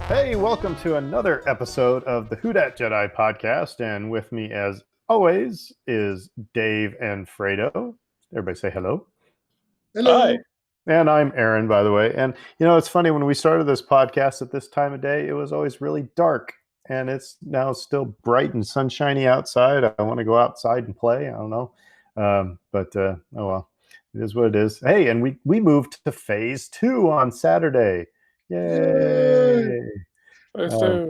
Hey, welcome to another episode of the Who Dat Jedi podcast. And with me, as always, is Dave and Fredo. Everybody say hello. Hello. Hi. And I'm Aaron, by the way. And, it's funny, when we started this podcast at this time of day, it was always really dark. And it's now still bright and sunshiny outside. I want to go outside and play. I don't know. Oh well, it is what it is. Hey, and we moved to phase 2 on Saturday. Yay! First Uh,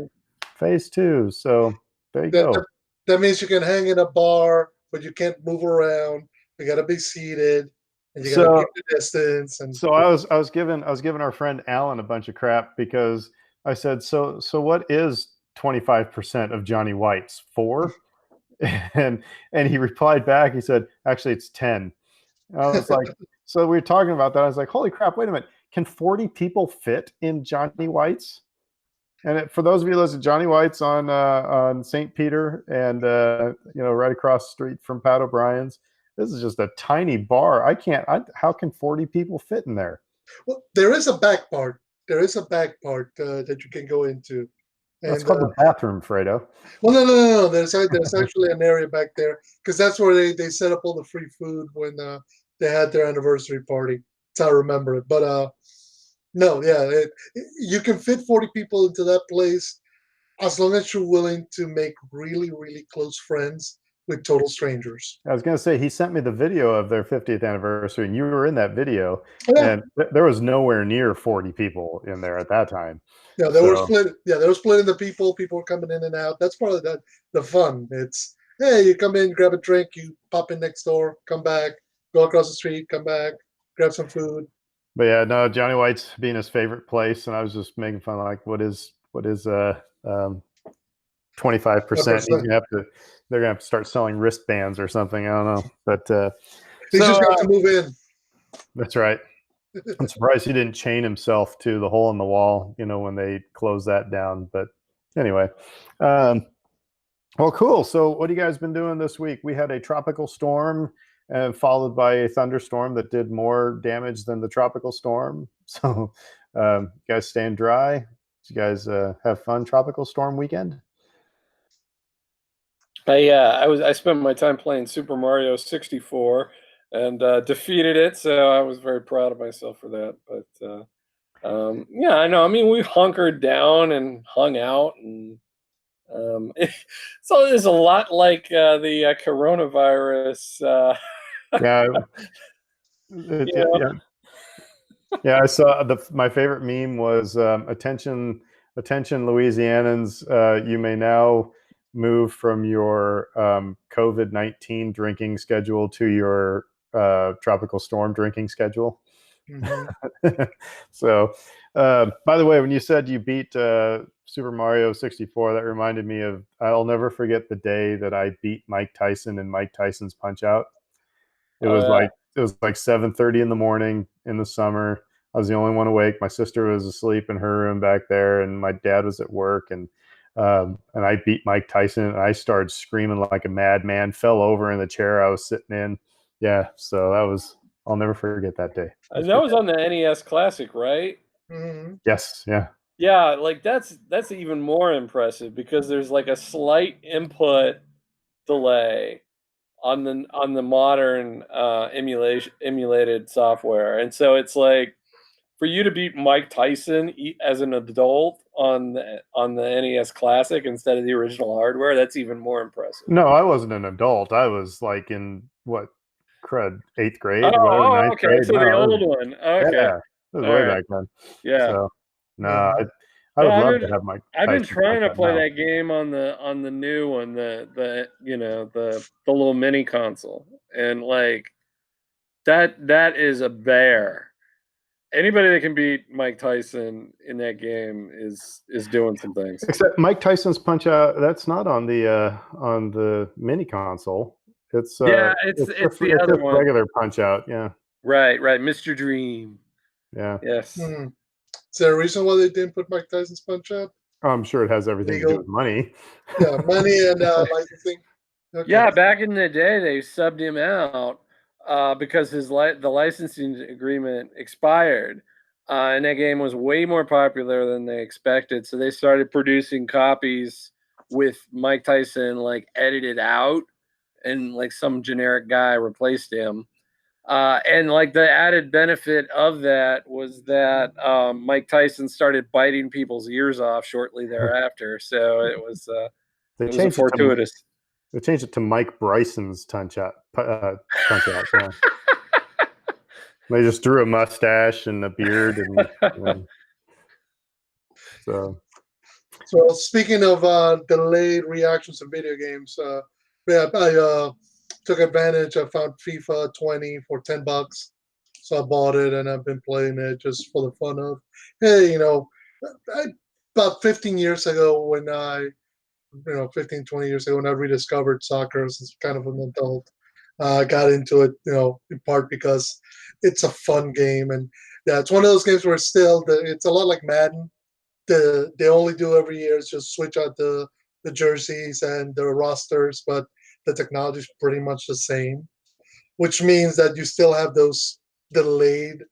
phase 2. So there you That, go. that, that means you can hang in a bar, but you can't move around. You got to be seated, and you got to So keep the distance. And so I was giving our friend Alan a bunch of crap because I said, so what is 25% of Johnny White's 4? And he replied back, he said, actually it's 10. And I was like, so we were talking about that. I was like, holy crap, wait a minute. Can 40 people fit in Johnny White's? And for those of you who listen, Johnny White's on St. Peter and right across the street from Pat O'Brien's. This is just a tiny bar. How can 40 people fit in there? well, there is a back part. There is a back part that you can go into. That's And called the bathroom, Fredo. well, no. There's actually an area back there because that's where they set up all the free food when they had their anniversary party. That's how I remember it. But no, yeah, you can fit 40 people into that place as long as you're willing to make really, really close friends with total strangers. I was going to say, he sent me the video of their 50th anniversary, and you were in that video, Yeah, and there was nowhere near 40 people in there at that time. yeah, they were split. Yeah, they were splitting the people. People were coming in and out. That's part of the fun. It's hey, you come in, grab a drink, you pop in next door, come back, go across the street, come back, grab some food. But yeah, no, Johnny White's being his favorite place, and I was just making fun of, like, what is 25%? They're gonna have to start selling wristbands or something. I don't know, but He's just got to move in. that's right. I'm surprised he didn't chain himself to the hole in the wall, when they closed that down. But anyway, well, cool. So what have you guys been doing this week? We had a tropical storm followed by a thunderstorm that did more damage than the tropical storm. So you guys staying dry? Did you guys have fun tropical storm weekend? I spent my time playing Super Mario 64 and defeated it, so I was very proud of myself for that. But yeah, I know. I mean, we hunkered down and hung out, and so it's a lot like the coronavirus. Yeah, You yeah. I saw my favorite meme was attention, Louisianans, you may now move from your COVID-19 drinking schedule to your tropical storm drinking schedule. Mm-hmm. So, by the way, when you said you beat Super Mario 64, that reminded me of, I'll never forget the day that I beat Mike Tyson in Mike Tyson's Punch-Out. It was like 7:30 in the morning in the summer. I was the only one awake. My sister was asleep in her room back there, and my dad was at work. And I beat Mike Tyson, and I started screaming like a madman. Fell over in the chair I was sitting in. Yeah, so I'll never forget that day. that was on the NES Classic, right? Mm-hmm. Yes, yeah. Yeah, like that's even more impressive because there's like a slight input delay on the modern emulated software, and so it's like for you to beat Mike Tyson as an adult on the NES Classic instead of the original hardware, that's even more impressive. No, I wasn't an adult. I was like in what, crud, 8th grade or whatever, Oh, 9th okay, grade. so No, the old one. Okay, yeah, it was all way right, back then. yeah. So no, Mm-hmm. I would No, love to have Mike I've been Tyson trying to Punch-Out play now. that game on the new one, the the little mini console, and like that is a bear. Anybody that can beat Mike Tyson in that game is doing some things. Except Mike Tyson's Punch-Out, that's not on the mini console. It's Yeah, it's the other just one. regular Punch-Out. Yeah, Right, Mr. Dream. yeah. Yes. Mm-hmm. Is there a reason why they didn't put Mike Tyson's Punch-Out? I'm sure it has everything to do Legal. with money. Yeah, money and licensing. Okay. Yeah, back in the day, they subbed him out because the licensing agreement expired. and that game was way more popular than they expected. So they started producing copies with Mike Tyson like edited out, and like some generic guy replaced him. And like the added benefit of that was that Mike Tyson started biting people's ears off shortly thereafter. So it was fortuitous. They changed it to Mike Bryson's punch out. Yeah. They just drew a mustache and a beard, and so. So speaking of delayed reactions to video games, I took advantage. I found FIFA 20 for $10, so I bought it and I've been playing it just for the fun of. Hey, about 15 years ago when 15, 20 years ago when I rediscovered soccer as kind of an adult, I got into it, in part because it's a fun game, and yeah, it's one of those games where it's a lot like Madden. They only do every year is just switch out the jerseys and the rosters, but the technology is pretty much the same, which means that you still have those delayed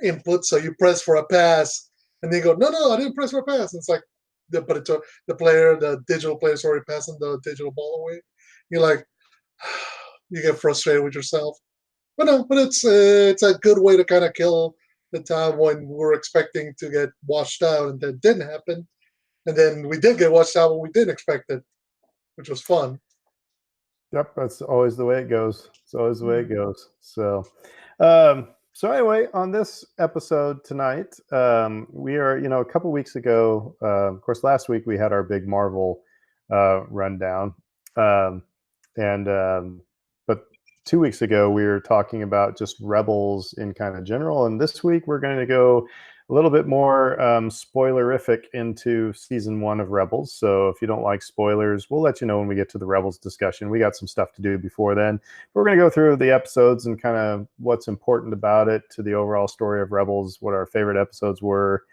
inputs. So you press for a pass, and they go, no, I didn't press for a pass. And it's like, the digital player is already passing the digital ball away. You're like, you get frustrated with yourself. But no, it's a good way to kind of kill the time when we're expecting to get washed out, and that didn't happen. And then we did get washed out when we didn't expect it, which was fun. Yep, that's always the way it goes. It's always the way it goes. So, so anyway, on this episode tonight, we are, a couple weeks ago, of course, last week we had our big Marvel rundown. But 2 weeks ago, we were talking about just Rebels in kind of general. And this week, we're going to go a little bit more spoilerific into season 1 of Rebels. So if you don't like spoilers, we'll let you know when we get to the Rebels discussion. We got some stuff to do before then. We're going to go through the episodes and kind of what's important about it to the overall story of Rebels, what our favorite episodes were.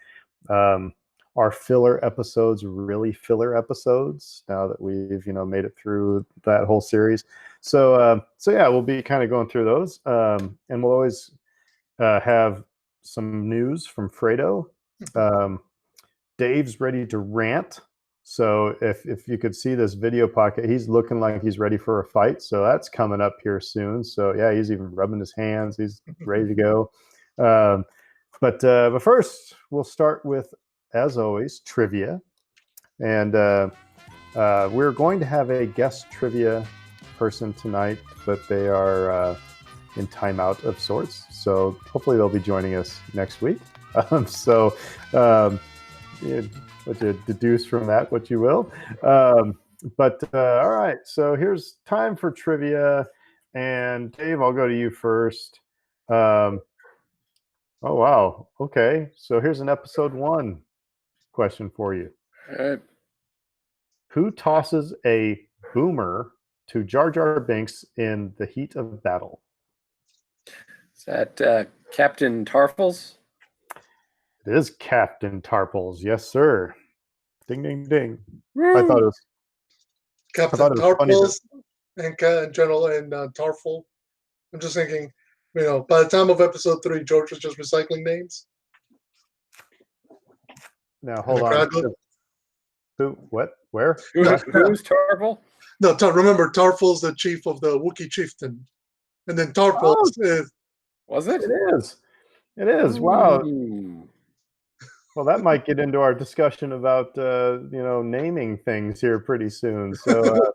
Are filler episodes really filler episodes now that we've made it through that whole series? So yeah, we'll be kind of going through those, and we'll always have some news from Fredo. Dave's ready to rant. So if you could see this video pocket, he's looking like he's ready for a fight. So that's coming up here soon. So yeah, he's even rubbing his hands. He's ready to go. But first, we'll start with, as always, trivia. And we're going to have a guest trivia person tonight, but they are in timeout of sorts. So hopefully they'll be joining us next week. What you deduce from that, what you will. But all right, so here's time for trivia. And Dave, I'll go to you first. Oh, wow. Okay. So here's an episode 1 question for you. All right. Who tosses a boomer to Jar Jar Binks in the heat of battle? Is that Captain Tarfles? It is Captain Tarfles. Yes, sir. Ding, ding, ding. Woo! I thought it was Captain Tarfles and General and Tarful. I'm just thinking, by the time of episode 3, George was just recycling names. Now, hold on. Who? What? Where? Who's Tarful? No, remember, Tarful's the chief of the Wookiee chieftain. And then Tarful is... Was it? It is. It is. Wow. Ooh. Well, that might get into our discussion about, naming things here pretty soon. So,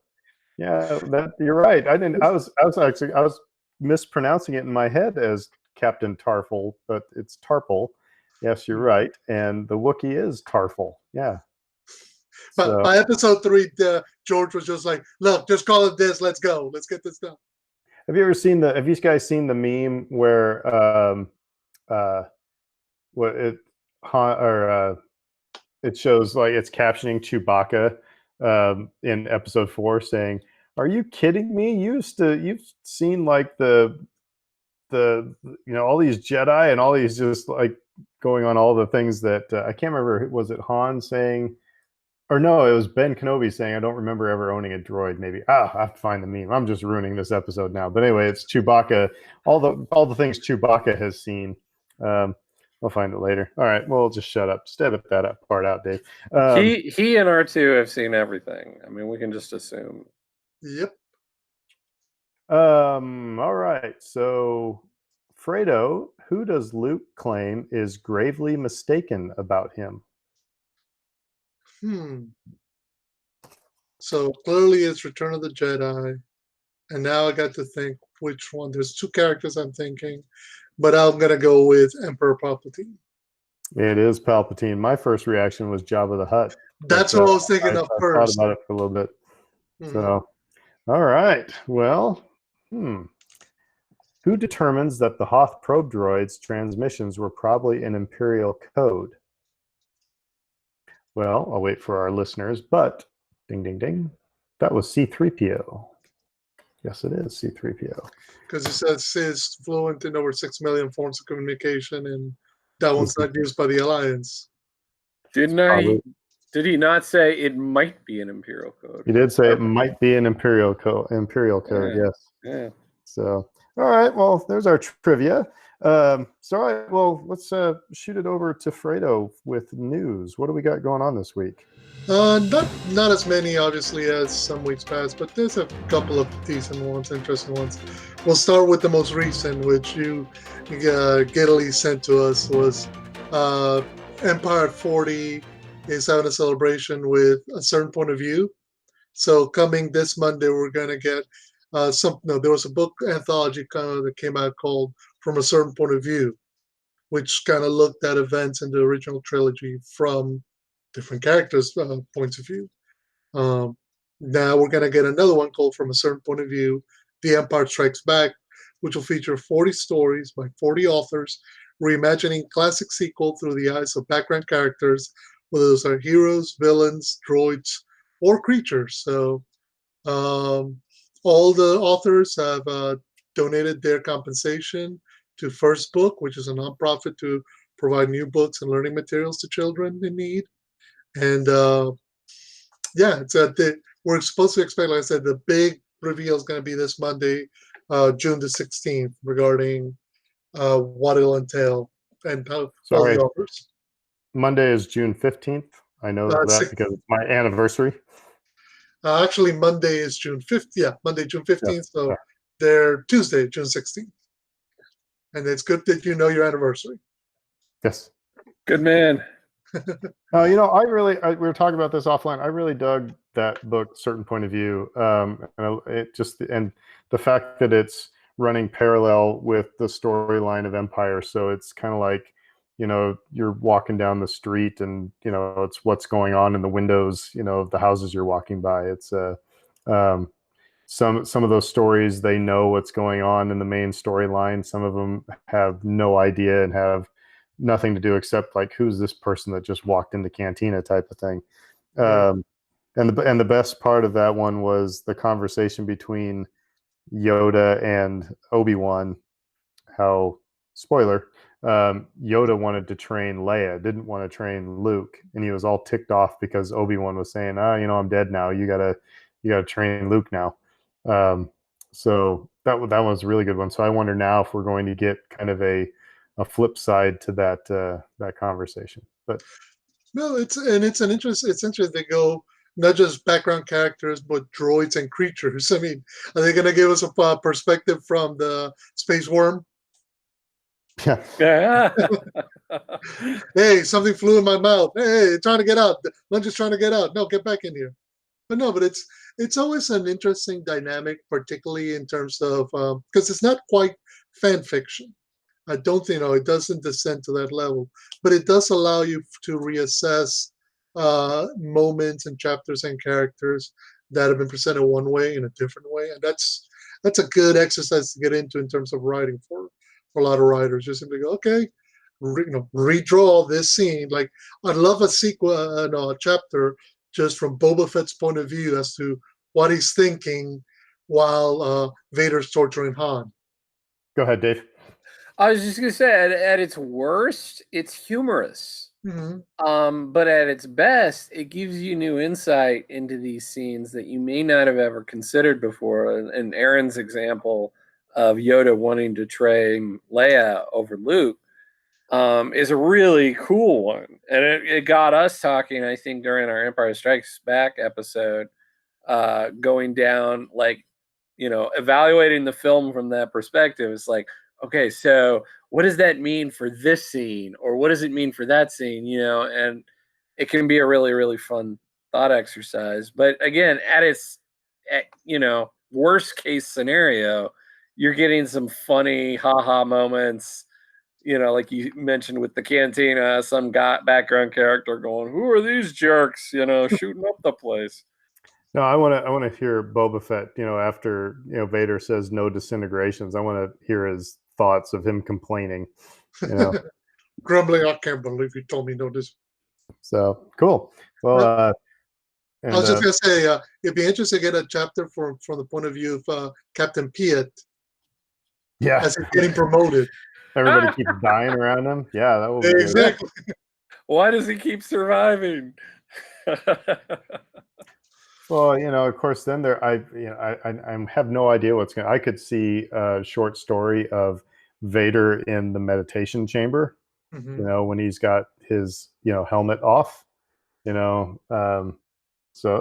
yeah, you're right. I was mispronouncing it in my head as Captain Tarful, but it's Tarple. Yes, you're right. And the Wookiee is Tarful. Yeah. But by episode 3, George was just like, "Look, just call it this. Let's go. Let's get this done." Have you guys seen the meme where it shows, like, it's captioning Chewbacca in episode 4 saying, "Are you kidding me? You've seen like the all these Jedi and all these just like going on all the things that I can't remember. Was it Han saying, or no, it was Ben Kenobi saying, I don't remember ever owning a droid. Maybe I have to find the meme. I'm just ruining this episode now. But anyway, it's Chewbacca. All the things Chewbacca has seen. But We'll find it later. All right, we'll just shut up. Step that part out, Dave. He and R2 have seen everything. I mean, we can just assume. Yep. All right. So, Fredo, who does Luke claim is gravely mistaken about him? So clearly it's Return of the Jedi. And now I got to think which one. There's two characters I'm thinking, but I'm going to go with Emperor Palpatine. It is Palpatine. My first reaction was Jabba the Hutt. That's what I was thinking of first. I thought about it for a little bit. So, all right. Well, who determines that the Hoth probe droid's transmissions were probably an Imperial code? Well, I'll wait for our listeners, but ding, ding, ding. That was C-3PO. Yes, it is C-3PO. Because it says it's fluent in over 6 million forms of communication, and that one's not used by the Alliance. Did he not say it might be an Imperial code? He did say it might be an Imperial code, yes. Yeah. So, all right, well, there's our trivia. All right, well, let's shoot it over to Fredo with news. What do we got going on this week? Not as many, obviously, as some weeks past, but there's a couple of decent ones, interesting ones. We'll start with the most recent, which you giddily sent to us, was Empire 40 is having a celebration with a certain point of view. So coming this Monday, we're going to get there was a book anthology that came out called From a Certain Point of View, which kind of looked at events in the original trilogy from different characters' points of view. Now we're going to get another one called From a Certain Point of View, The Empire Strikes Back, which will feature 40 stories by 40 authors, reimagining classic sequel through the eyes of background characters, whether those are heroes, villains, droids, or creatures. So all the authors have donated their compensation to First Book, which is a nonprofit to provide new books and learning materials to children in need. And we're supposed to expect, like I said, the big reveal is going to be this Monday, June the 16th, regarding what it'll entail and how all the authors. Monday is June 15th. I know that because it's my anniversary. Actually, Monday is June 5th. Yeah, Monday, June 15th. Yeah. So they're Tuesday, June 16th. And it's good that you know your anniversary. Yes. Good man. We were talking about this offline. I really dug that book, Certain Point of View. And the fact that it's running parallel with the storyline of Empire. So it's kind of like, you're walking down the street and, it's what's going on in the windows, of the houses you're walking by. It's some of those stories, they know what's going on in the main storyline. Some of them have no idea and have nothing to do except like, who's this person that just walked in the cantina type of thing. And the best part of that one was the conversation between Yoda and Obi-Wan. How, spoiler, Yoda wanted to train Leia, didn't want to train Luke, and he was all ticked off because Obi-Wan was saying, I'm dead now. You gotta train Luke now. So that was a really good one. So I wonder now if we're going to get kind of a flip side to that conversation. But no, it's interesting they go not just background characters but droids and creatures. I mean, are they going to give us a perspective from the Space Worm? Yeah. Hey, something flew in my mouth. Hey, trying to get out. Lunch is trying to get out. No, get back in here. But it's always an interesting dynamic, particularly in terms of because it's not quite fan fiction. I don't think it doesn't descend to that level, but it does allow you to reassess moments and chapters and characters that have been presented one way in a different way, and that's a good exercise to get into in terms of writing for a lot of writers. Just simply go, okay, redraw this scene. Like I'd love a sequel, a chapter just from Boba Fett's point of view as to what he's thinking while Vader's torturing Han. Go ahead, Dave. I was just going to say, at its worst, it's humorous. Mm-hmm. But at its best, it gives you new insight into these scenes that you may not have ever considered before. And Aaron's example of Yoda wanting to train Leia over Luke, is a really cool one, and it got us talking. I think during our Empire Strikes Back episode, going down like, evaluating the film from that perspective. It's like, okay, so what does that mean for this scene, or what does it mean for that scene? And it can be a really, really fun thought exercise. But again, worst case scenario, you're getting some funny haha moments. Like you mentioned with the cantina, some background character going, "Who are these jerks?" Shooting up the place. No, I want to hear Boba Fett. After Vader says no disintegrations, I want to hear his thoughts of him complaining. Grumbling, I can't believe you told me no this. So cool. Well, I was just gonna say, it'd be interesting to get a chapter from the point of view of Captain Piet. Yeah, as he's getting promoted. Everybody keeps dying around him. Yeah, that will be exactly. Good. Why does he keep surviving? Well, of course, then I have no idea what's going. I could see a short story of Vader in the meditation chamber. Mm-hmm. When he's got his helmet off. So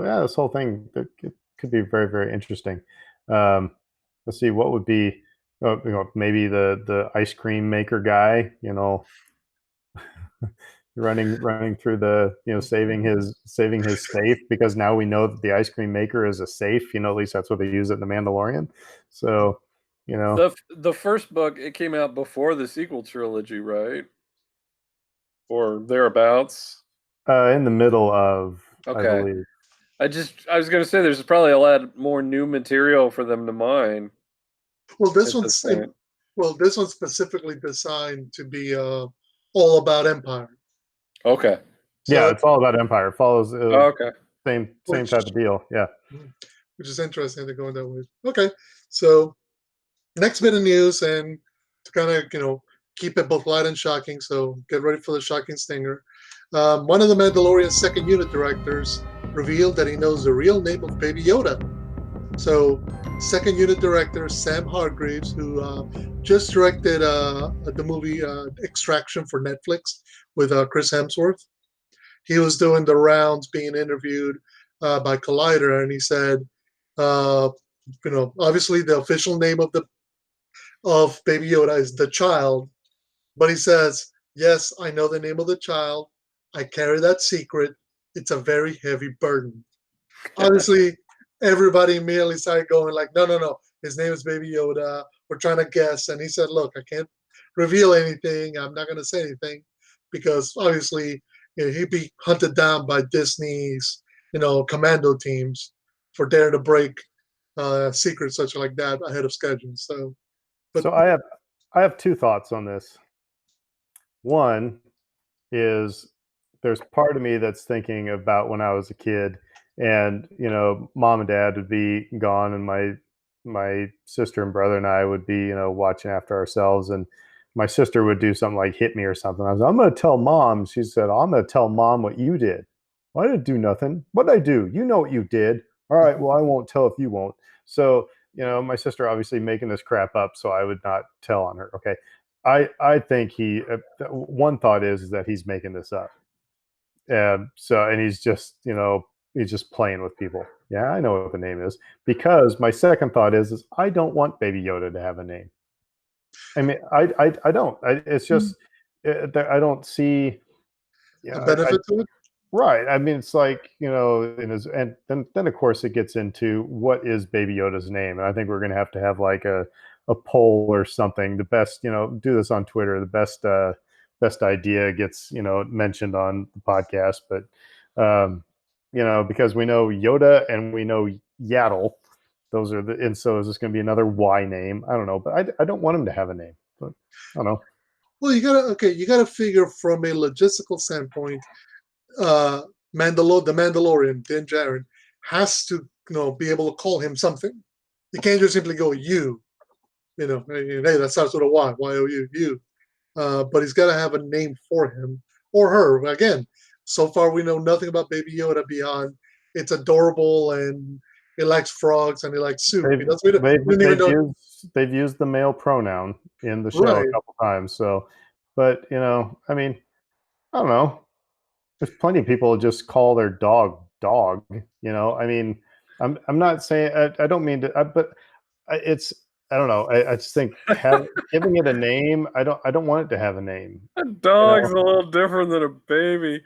yeah, this whole thing it could be very, very interesting. Let's see, what would be maybe the ice cream maker guy. running through the saving his safe, because now we know that the ice cream maker is a safe. At least that's what they use it in the Mandalorian. So the first book, it came out before the sequel trilogy, right? Or thereabouts. In the middle of, okay. I believe. I was going to say there's probably a lot more new material for them to mine. Well, this one's specifically designed to be all about Empire. Okay. So yeah, it's all about Empire. It follows same type of deal. Yeah. Which is interesting to go in that way. Okay. So next bit of news, and to kind of keep it both light and shocking, so get ready for the shocking stinger. One of the Mandalorian's second unit directors revealed that he knows the real name of Baby Yoda. So second unit director Sam Hargreaves, who just directed the movie Extraction for Netflix with Chris Hemsworth. He was doing the rounds being interviewed by Collider, and he said, obviously the official name of Baby Yoda is the child, but he says, yes, I know the name of the child. I carry that secret. It's a very heavy burden. Obviously, everybody immediately started going like, no, his name is Baby Yoda. We're trying to guess. And he said, look, I can't reveal anything. I'm not going to say anything, because obviously he'd be hunted down by Disney's, commando teams for daring to break secrets such like that ahead of schedule. So I have two thoughts on this. One is, there's part of me that's thinking about when I was a kid, and mom and dad would be gone, and my sister and brother and I would be watching after ourselves, and my sister would do something like hit me or something. I was, I'm going to tell mom. She said, I'm going to tell mom what you did. Well, I didn't do nothing. What did I do? You know what you did. All right, well, I won't tell if you won't. So my sister obviously making this crap up, so I would not tell on her. Okay, I think one thought is that he's making this up. And he's just, he's just playing with people. Yeah, I know what the name is, because my second thought is I don't want Baby Yoda to have a name. I mean, I don't. It's just I don't see a benefit to it. Right. I mean, it's like and then of course it gets into what is Baby Yoda's name, and I think we're going to have like a poll or something. The best, do this on Twitter. The best idea gets mentioned on the podcast, but because we know Yoda and we know Yaddle, those are and so is this going to be another Y name? I don't know, but I don't want him to have a name, but I don't know. Well, you gotta figure from a logistical standpoint, the Mandalorian, Din Djarin, has to be able to call him something. You can't just simply go you. Hey, that starts with a Y, Y-O-U, you. But he's got to have a name for him or her. Again, so far we know nothing about Baby Yoda beyond it's adorable and he likes frogs and he likes soup. They've used the male pronoun in the show a couple times, so But I mean, I don't know. There's plenty of people who just call their dog dog. I mean, I'm not saying I don't mean to, but it's I don't know. I just think giving it a name. I don't want it to have a name. A dog's a little different than a baby.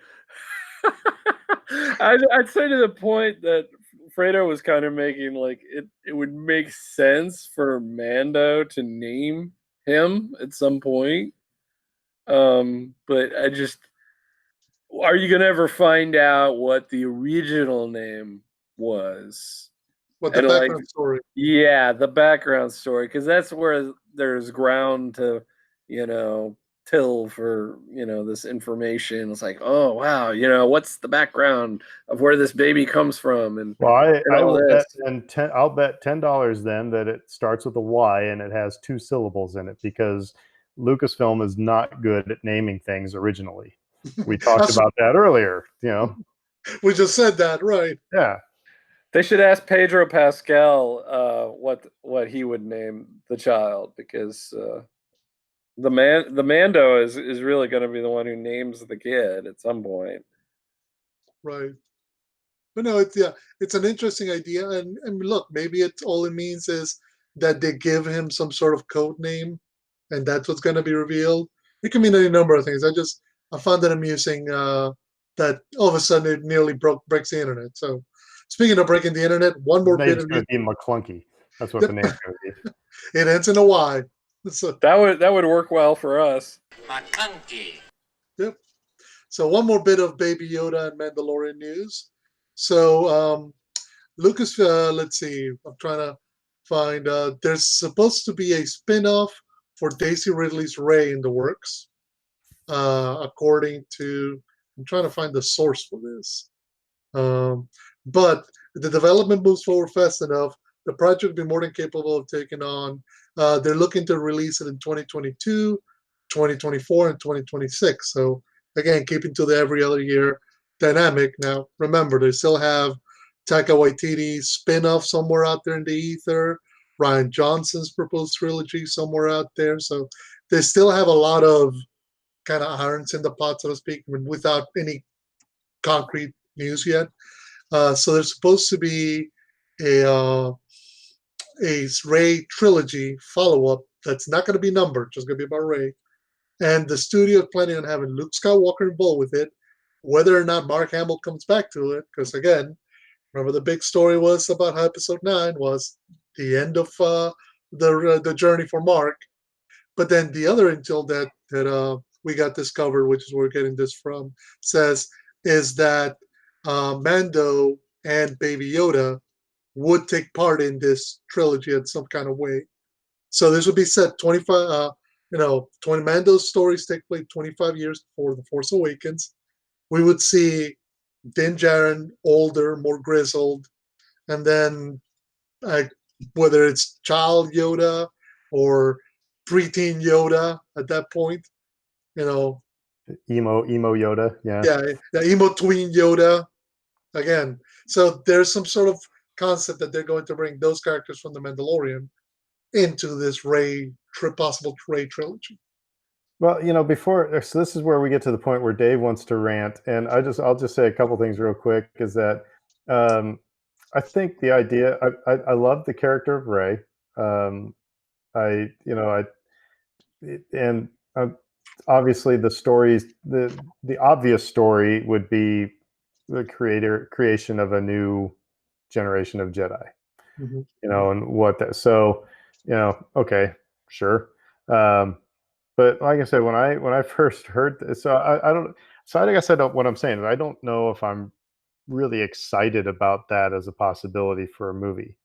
I'd say to the point that Fredo was kind of making, like, it would make sense for Mando to name him at some point. But are you gonna ever find out what the original name was? What the background story? Yeah, the background story, because that's where there's ground to, till for this information. It's like, oh wow, what's the background of where this baby comes from, and well, I all will this. bet I'll bet $10 then that it starts with a Y and it has 2 syllables in it, because Lucasfilm is not good at naming things originally. We talked about that earlier. We just said that, right? Yeah. They should ask Pedro Pascal what he would name the child, because the Mando is really going to be the one who names the kid at some point. Right. But no, it's an interesting idea, and look, maybe all it means is that they give him some sort of code name, and that's what's going to be revealed. It can mean any number of things. I found it amusing that all of a sudden it nearly breaks the internet. So, speaking of breaking the internet, one more bit of news. Be McClunky. That's what the name's going to be. It ends in a Y. So, that would work well for us. McClunky. Yep. So one more bit of Baby Yoda and Mandalorian news. So Lucas, let's see. I'm trying to find. There's supposed to be a spin-off for Daisy Ridley's Rey in the works. According to, I'm trying to find the source for this. But the development moves forward fast enough. The project will be more than capable of taking on. They're looking to release it in 2022, 2024, and 2026. So again, keeping to the every other year dynamic. Now, remember, they still have Taika Waititi's spin-off somewhere out there in the ether, Rian Johnson's proposed trilogy somewhere out there. So they still have a lot of kind of irons in the pot, so to speak, without any concrete news yet. So there's supposed to be a Rey trilogy follow-up that's not going to be numbered, just going to be about Rey. And the studio is planning on having Luke Skywalker involved with it, whether or not Mark Hamill comes back to it. Because again, remember the big story was about how Episode 9 was the end of the journey for Mark. But then the other intel that we got discovered, which is where we're getting this from, is that Mando and Baby Yoda would take part in this trilogy in some kind of way. So this would be set 25. 20 Mando's stories take place 25 years before The Force Awakens. We would see Din Djarin older, more grizzled, and then whether it's child Yoda or preteen Yoda at that point, emo Yoda, yeah, emo tween Yoda again. So there's some sort of concept that they're going to bring those characters from The Mandalorian into this possible Rey trilogy. Well, so this is where we get to the point where Dave wants to rant, and I'll just say a couple things real quick. Is that I think the idea, I love the character of Rey. Obviously the stories, the obvious story would be the creation of a new generation of Jedi. Mm-hmm. And what that. So, okay, sure. But like I said, when I first heard this, so I don't. So I think I said what I'm saying is I don't know if I'm really excited about that as a possibility for a movie.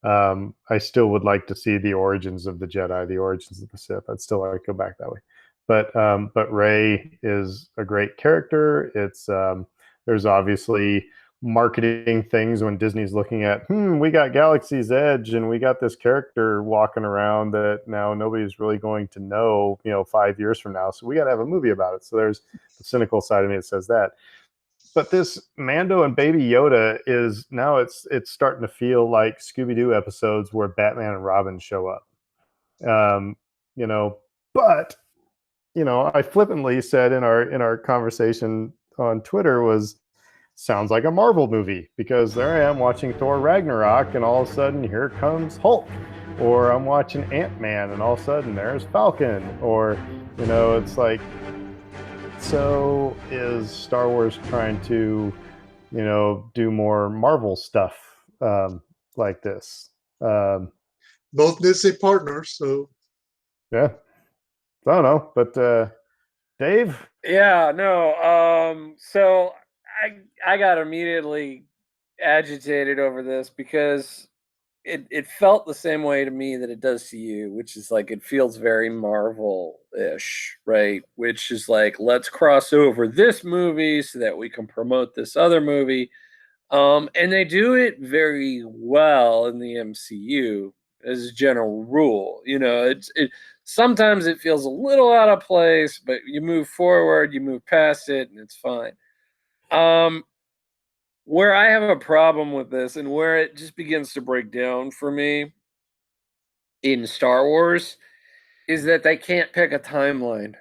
I still would like to see the origins of the Jedi, the origins of the Sith. I'd still like to go back that way. But Rey is a great character. It's there's obviously marketing things when Disney's looking at, we got Galaxy's Edge and we got this character walking around that now nobody's really going to know, 5 years from now. So we got to have a movie about it. So there's the cynical side of me that says that. But this Mando and Baby Yoda is now it's starting to feel like Scooby-Doo episodes where Batman and Robin show up. But I flippantly said in our conversation on Twitter was sounds like a Marvel movie because there I am watching Thor Ragnarok and all of a sudden here comes Hulk, or I'm watching Ant-Man and all of a sudden there's Falcon, or it's like, so is Star Wars trying to do more Marvel stuff like this? Both Disney partners, so Yeah, I don't know, but Dave? Yeah, no. So I got immediately agitated over this because it felt the same way to me that it does to you, which is like it feels very Marvel-ish, right? Which is like, let's cross over this movie so that we can promote this other movie. And they do it very well in the MCU as a general rule. Sometimes it feels a little out of place, but you move forward, you move past it, and it's fine. Where I have a problem with this and where it just begins to break down for me in Star Wars is that they can't pick a timeline.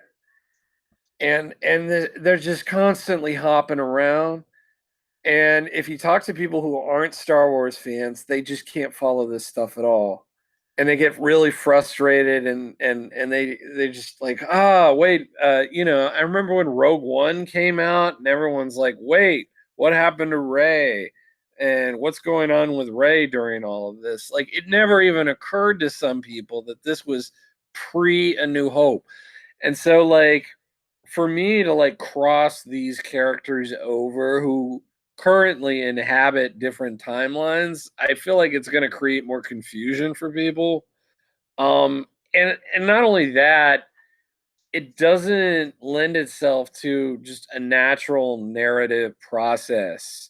And they're just constantly hopping around. And if you talk to people who aren't Star Wars fans, they just can't follow this stuff at all. And they get really frustrated and they just like, wait, I remember when Rogue One came out and everyone's like, wait, what happened to Rey? And what's going on with Rey during all of this? Like, it never even occurred to some people that this was pre A New Hope. And so, like, for me to like cross these characters over who currently inhabit different timelines, I feel like it's going to create more confusion for people. And not only that, it doesn't lend itself to just a natural narrative process.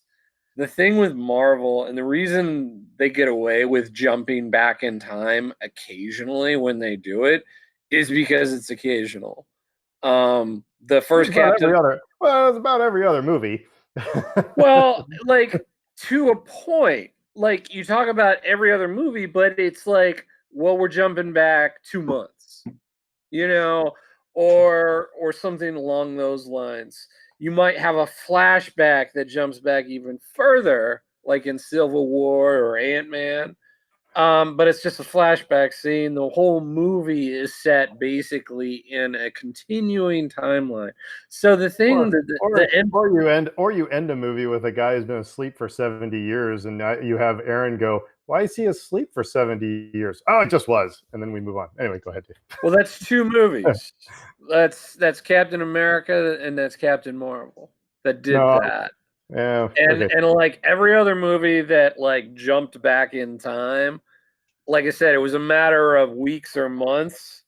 The thing with Marvel, and the reason they get away with jumping back in time occasionally when they do it, is because it's occasional. The first Captain. It's about every other movie. Well, like, to a point. Like, you talk about every other movie, but it's like, well, we're jumping back 2 months, or something along those lines. You might have a flashback that jumps back even further, like in Civil War or Ant-Man. But it's just a flashback scene. The whole movie is set basically in a continuing timeline. So the thing or you end a movie with a guy who's been asleep for 70 years, and you have Aaron go, "Why is he asleep for 70 years?" Oh, it just was, and then we move on. Anyway, go ahead, Dave. Well, that's 2 movies. that's Captain America and that's Captain Marvel that did that. Yeah, and like every other movie that like jumped back in time, like I said, it was a matter of weeks or months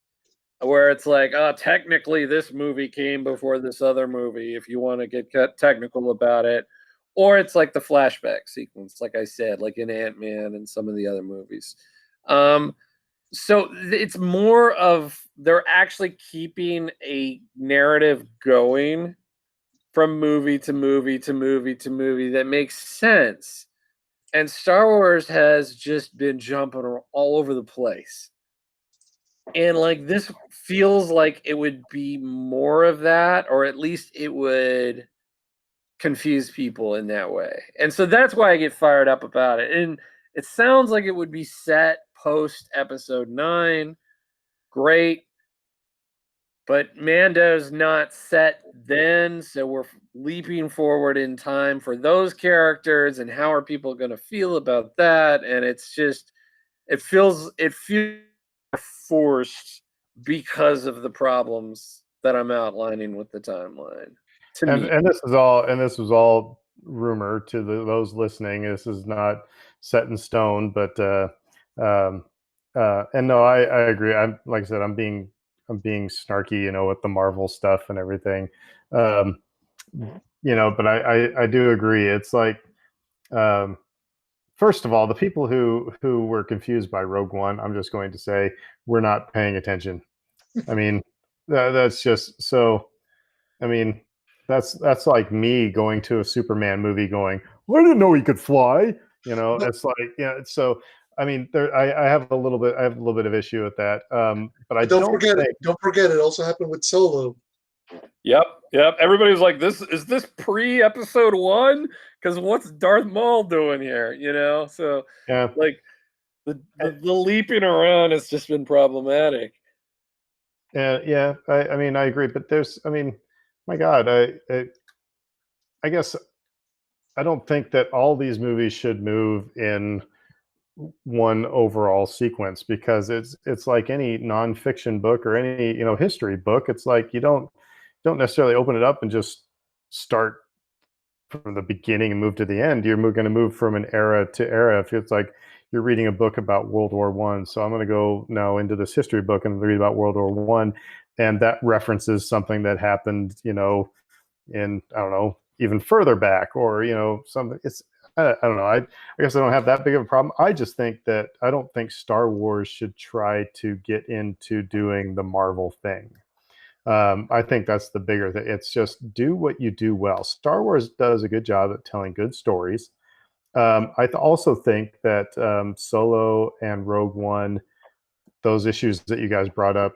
where it's like, technically this movie came before this other movie, if you want to get technical about it. Or it's like the flashback sequence, like I said, like in Ant-Man and some of the other movies. So it's more of they're actually keeping a narrative going from movie to movie to movie to movie that makes sense. And Star Wars has just been jumping all over the place. And like this feels like it would be more of that, or at least it would confuse people in that way. And so that's why I get fired up about it. And it sounds like it would be set post episode 9. Great. But Mando's not set then, so we're leaping forward in time for those characters, and how are people going to feel about that? And it's just, it feels forced because of the problems that I'm outlining with the timeline. And this was all rumor to those listening. This is not set in stone, but and no, I agree. I'm, like I said, I'm being snarky, with the Marvel stuff and everything. But I do agree. It's like, first of all, the people who were confused by Rogue One, I'm just going to say, we're not paying attention. I mean, that's just so. I mean, that's like me going to a Superman movie, going, "I didn't know he could fly." It's like, yeah. So I mean, I have a little bit of issue with that. But I But don't don't forget think it. Don't forget it also happened with Solo. Yep. Everybody was like, "This is this pre-episode 1? Because what's Darth Maul doing here?" So yeah. like the leaping around has just been problematic. Yeah, I mean, I agree, but I mean, my God, I guess I don't think that all these movies should move in one overall sequence because it's like any nonfiction book or any history book. It's like you don't necessarily open it up and just start from the beginning and move to the end. You're going to move from an era to era. If it's like you're reading a book about World War One, so I'm going to go now into this history book and read about World War One, and that references something that happened, in I don't know, even further back, or something. I don't know. I guess I don't have that big of a problem. I just think that I don't think Star Wars should try to get into doing the Marvel thing. I think that's the bigger thing. It's just do what you do well. Star Wars does a good job at telling good stories. Also think that Solo and Rogue One, those issues that you guys brought up,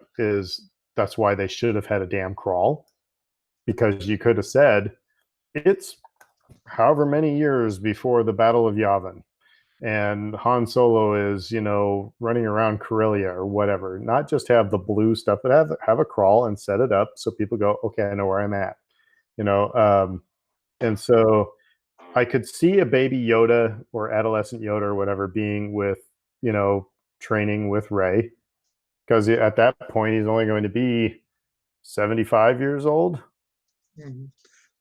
that's why they should have had a damn crawl, because you could have said it's however many years before the Battle of Yavin, and Han Solo is, running around Corellia or whatever. Not just have the blue stuff, but have a crawl and set it up so people go, okay, I know where I'm at. And so I could see a baby Yoda or adolescent Yoda or whatever being with, training with Rey, because at that point he's only going to be 75 years old. Mm-hmm.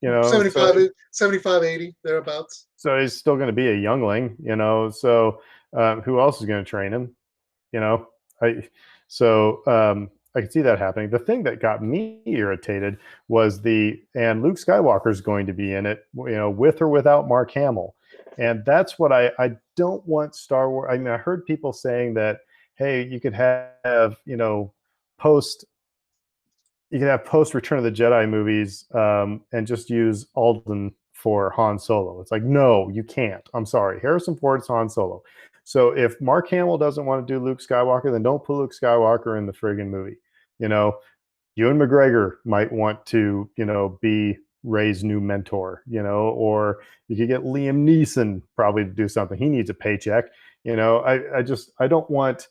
So 75, 80, thereabouts. So he's still going to be a youngling, So who else is going to train him? I I could see that happening. The thing that got me irritated was and Luke Skywalker is going to be in it, with or without Mark Hamill, and that's what I don't want Star Wars. I mean, I heard people saying that, hey, you could have post post Return of the Jedi movies, and just use Alden for Han Solo. It's like, no, you can't. I'm sorry. Harrison Ford's Han Solo. So if Mark Hamill doesn't want to do Luke Skywalker, then don't put Luke Skywalker in the friggin' movie. Ewan McGregor might want to, be Rey's new mentor, or you could get Liam Neeson probably to do something. He needs a paycheck. I don't want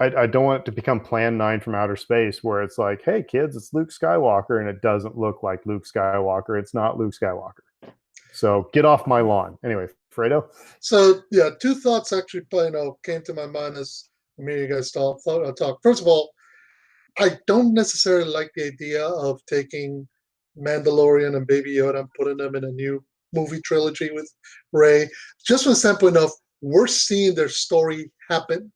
it to become Plan 9 from outer space, where it's like, hey, kids, it's Luke Skywalker, and it doesn't look like Luke Skywalker. It's not Luke Skywalker. So get off my lawn. Anyway, Fredo? So, yeah, two thoughts actually came to my mind as you guys talk. First of all, I don't necessarily like the idea of taking Mandalorian and Baby Yoda and putting them in a new movie trilogy with Rey. Just from the standpoint of we're seeing their story happen.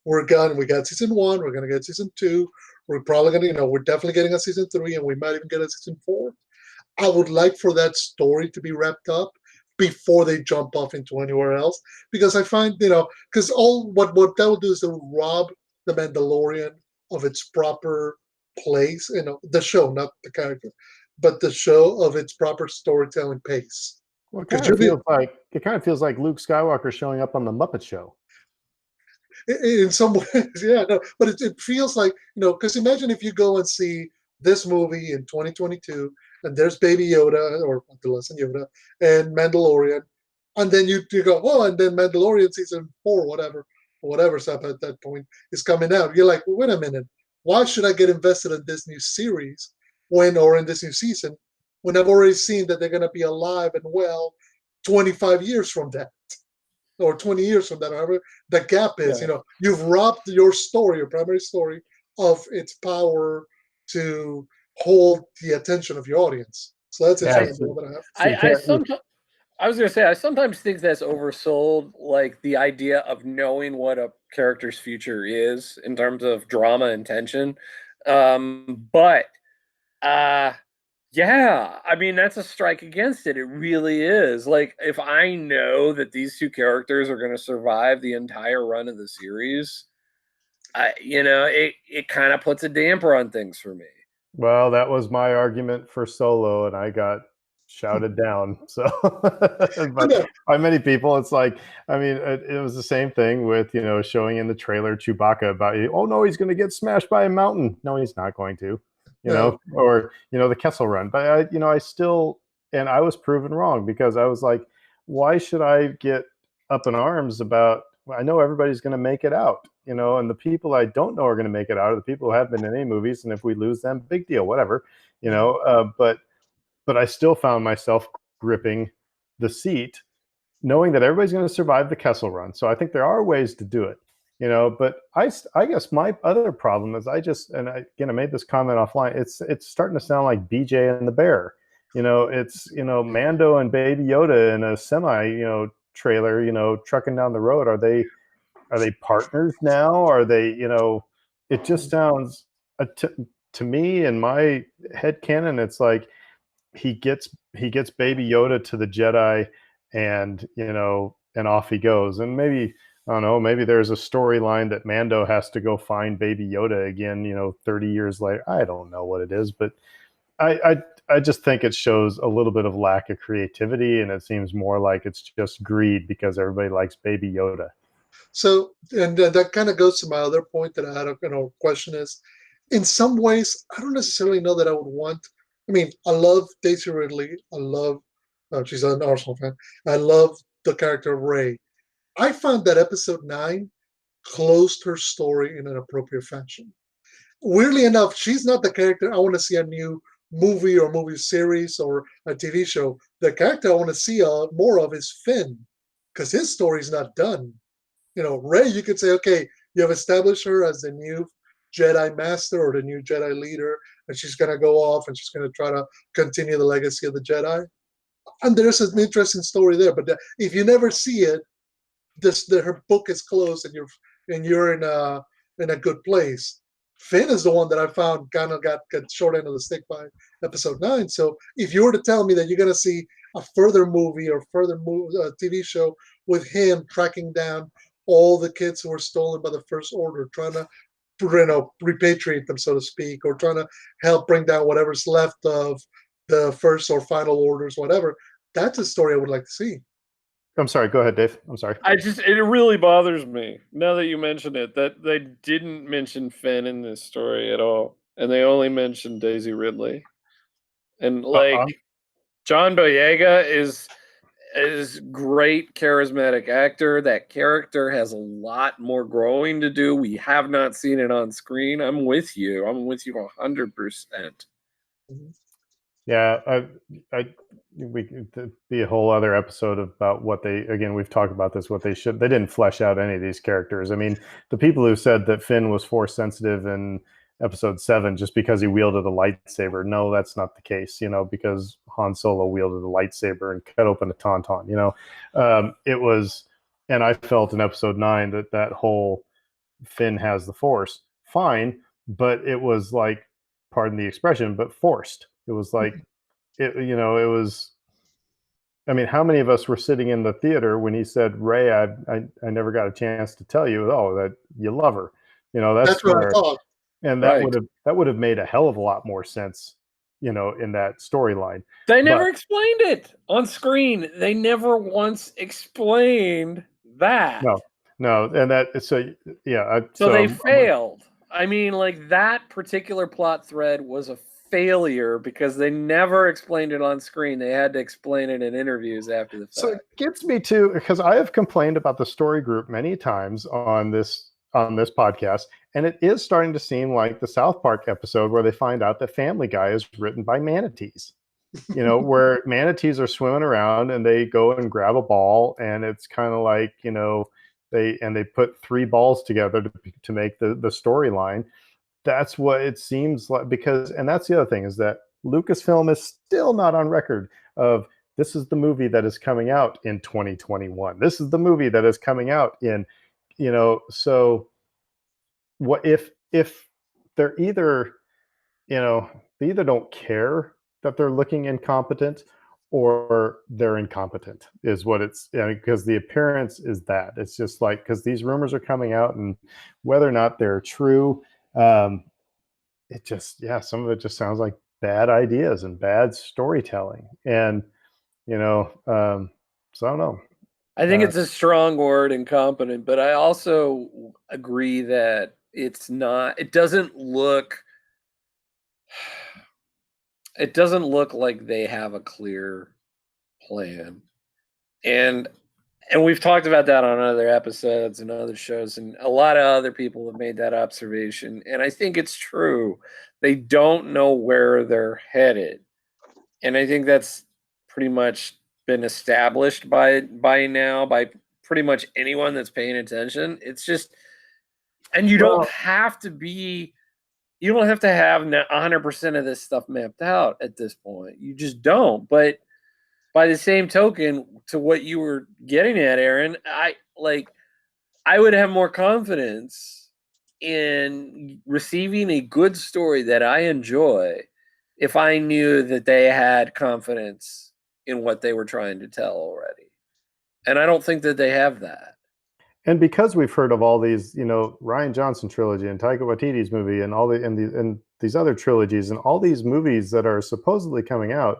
We got season 1, we're gonna get season 2, we're probably gonna, we're definitely getting a season 3, and we might even get a season 4. I would like for that story to be wrapped up before they jump off into anywhere else, because I find, because all what that will do is it will rob the Mandalorian of its proper place, the show, not the character, but the show of its proper storytelling pace. Well, it kind of feels like Luke Skywalker showing up on the Muppet Show. In some ways, yeah, no, but it feels like, because imagine if you go and see this movie in 2022, and there's Baby Yoda or adolescent Yoda and Mandalorian, and then you go, oh, and then Mandalorian season 4, whatever's up at that point is coming out. You're like, well, wait a minute, why should I get invested in this new series or in this new season when I've already seen that they're going to be alive and well 25 years from that? Or 20 years from that, however the gap is, you've robbed your primary story, of its power to hold the attention of your audience. So that's interesting. I was going to say, I sometimes think that's oversold, like the idea of knowing what a character's future is in terms of drama and tension. But yeah, I mean, that's a strike against it. It really is. Like, if I know that these two characters are going to survive the entire run of the series, it kind of puts a damper on things for me. Well, that was my argument for Solo, and I got shouted down. So, but by many people, it's like, I mean, it was the same thing with, showing in the trailer Chewbacca about, oh no, he's going to get smashed by a mountain. No, he's not going to, or, the Kessel Run. But I still, and I was proven wrong, because I was like, why should I get up in arms about, I know everybody's going to make it out, and the people I don't know are going to make it out are the people who have been in any movies. And if we lose them, big deal, whatever, but I still found myself gripping the seat, knowing that everybody's going to survive the Kessel Run. So I think there are ways to do it, but I guess my other problem is I made this comment offline. It's starting to sound like BJ and the Bear. It's, Mando and Baby Yoda in a semi, trailer, trucking down the road. Are they partners now? Are they, it just sounds to me, in my head canon, it's like he gets Baby Yoda to the Jedi, and and off he goes. And maybe, I don't know, maybe there's a storyline that Mando has to go find Baby Yoda again, 30 years later. I don't know what it is, but I just think it shows a little bit of lack of creativity, and it seems more like it's just greed because everybody likes Baby Yoda. So, and that kind of goes to my other point that I had a question is, in some ways, I don't necessarily know that I would want. I mean, I love Daisy Ridley. I love, she's an Arsenal fan. I love the character of Rey. I found that episode 9 closed her story in an appropriate fashion. Weirdly enough, she's not the character I want to see a new movie or movie series or a TV show. The character I want to see more of is Finn, because his story's not done. Rey, you could say, okay, you have established her as the new Jedi Master or the new Jedi leader, and she's going to go off and she's going to try to continue the legacy of the Jedi. And there's an interesting story there. But if you never see it, her book is closed, and you're in a good place. Finn is the one that I found kind of got short end of the stick by episode 9. So if you were to tell me that you're going to see a further movie or further TV show with him tracking down all the kids who were stolen by the First Order, trying to repatriate them, so to speak, or trying to help bring down whatever's left of the First or Final Orders, whatever, that's a story I would like to see. I'm sorry. Go ahead, Dave. I'm sorry. It really bothers me now that you mention it, that they didn't mention Finn in this story at all, and they only mentioned Daisy Ridley. And John Boyega is great, charismatic actor. That character has a lot more growing to do. We have not seen it on screen. I'm with you 100%. Yeah, we could be a whole other episode about what we've talked about this, they didn't flesh out any of these characters. I mean, the people who said that Finn was force sensitive in episode 7 just because he wielded a lightsaber, no, that's not the case, because Han Solo wielded a lightsaber and cut open a tauntaun, it was, and I felt in episode 9 that whole Finn has the force, fine, but it was like, pardon the expression, but forced. It was like, it was, I mean, how many of us were sitting in the theater when he said, Rey, I never got a chance to tell you, that you love her. That's what I thought. And that would have made a hell of a lot more sense, in that storyline. They never explained it on screen. They never once explained that. No. And so they failed. I mean, like, that particular plot thread was a failure because they never explained it on screen. They had to explain it in interviews after the fact. So it gets me to, because I have complained about the story group many times on this podcast, and it is starting to seem like the South Park episode where they find out that Family Guy is written by manatees. Where manatees are swimming around and they go and grab a ball, and it's kind of like, they put 3 balls together to make the storyline. That's what it seems like, and that's the other thing, is that Lucasfilm is still not on record of, this is the movie that is coming out in 2021. This is the movie that is coming out in, so what if they're either, they either don't care that they're looking incompetent, or they're incompetent, is what it's, because the appearance is that. It's just like, because these rumors are coming out, and whether or not they're true, it just, some of it just sounds like bad ideas and bad storytelling. And, so I don't know. I think it's a strong word, incompetent, but I also agree that it doesn't look like they have a clear plan. And we've talked about that on other episodes and other shows, and a lot of other people have made that observation. And I think it's true. They don't know where they're headed. And I think that's pretty much been established by now by pretty much anyone that's paying attention. It's just, and you don't have to have 100% of this stuff mapped out at this point. You just don't. But by the same token, to what you were getting at, Aaron, I would have more confidence in receiving a good story that I enjoy if I knew that they had confidence in what they were trying to tell already. And I don't think that they have that. And because we've heard of all these, Rian Johnson trilogy and Taika Waititi's movie and and these other trilogies and all these movies that are supposedly coming out,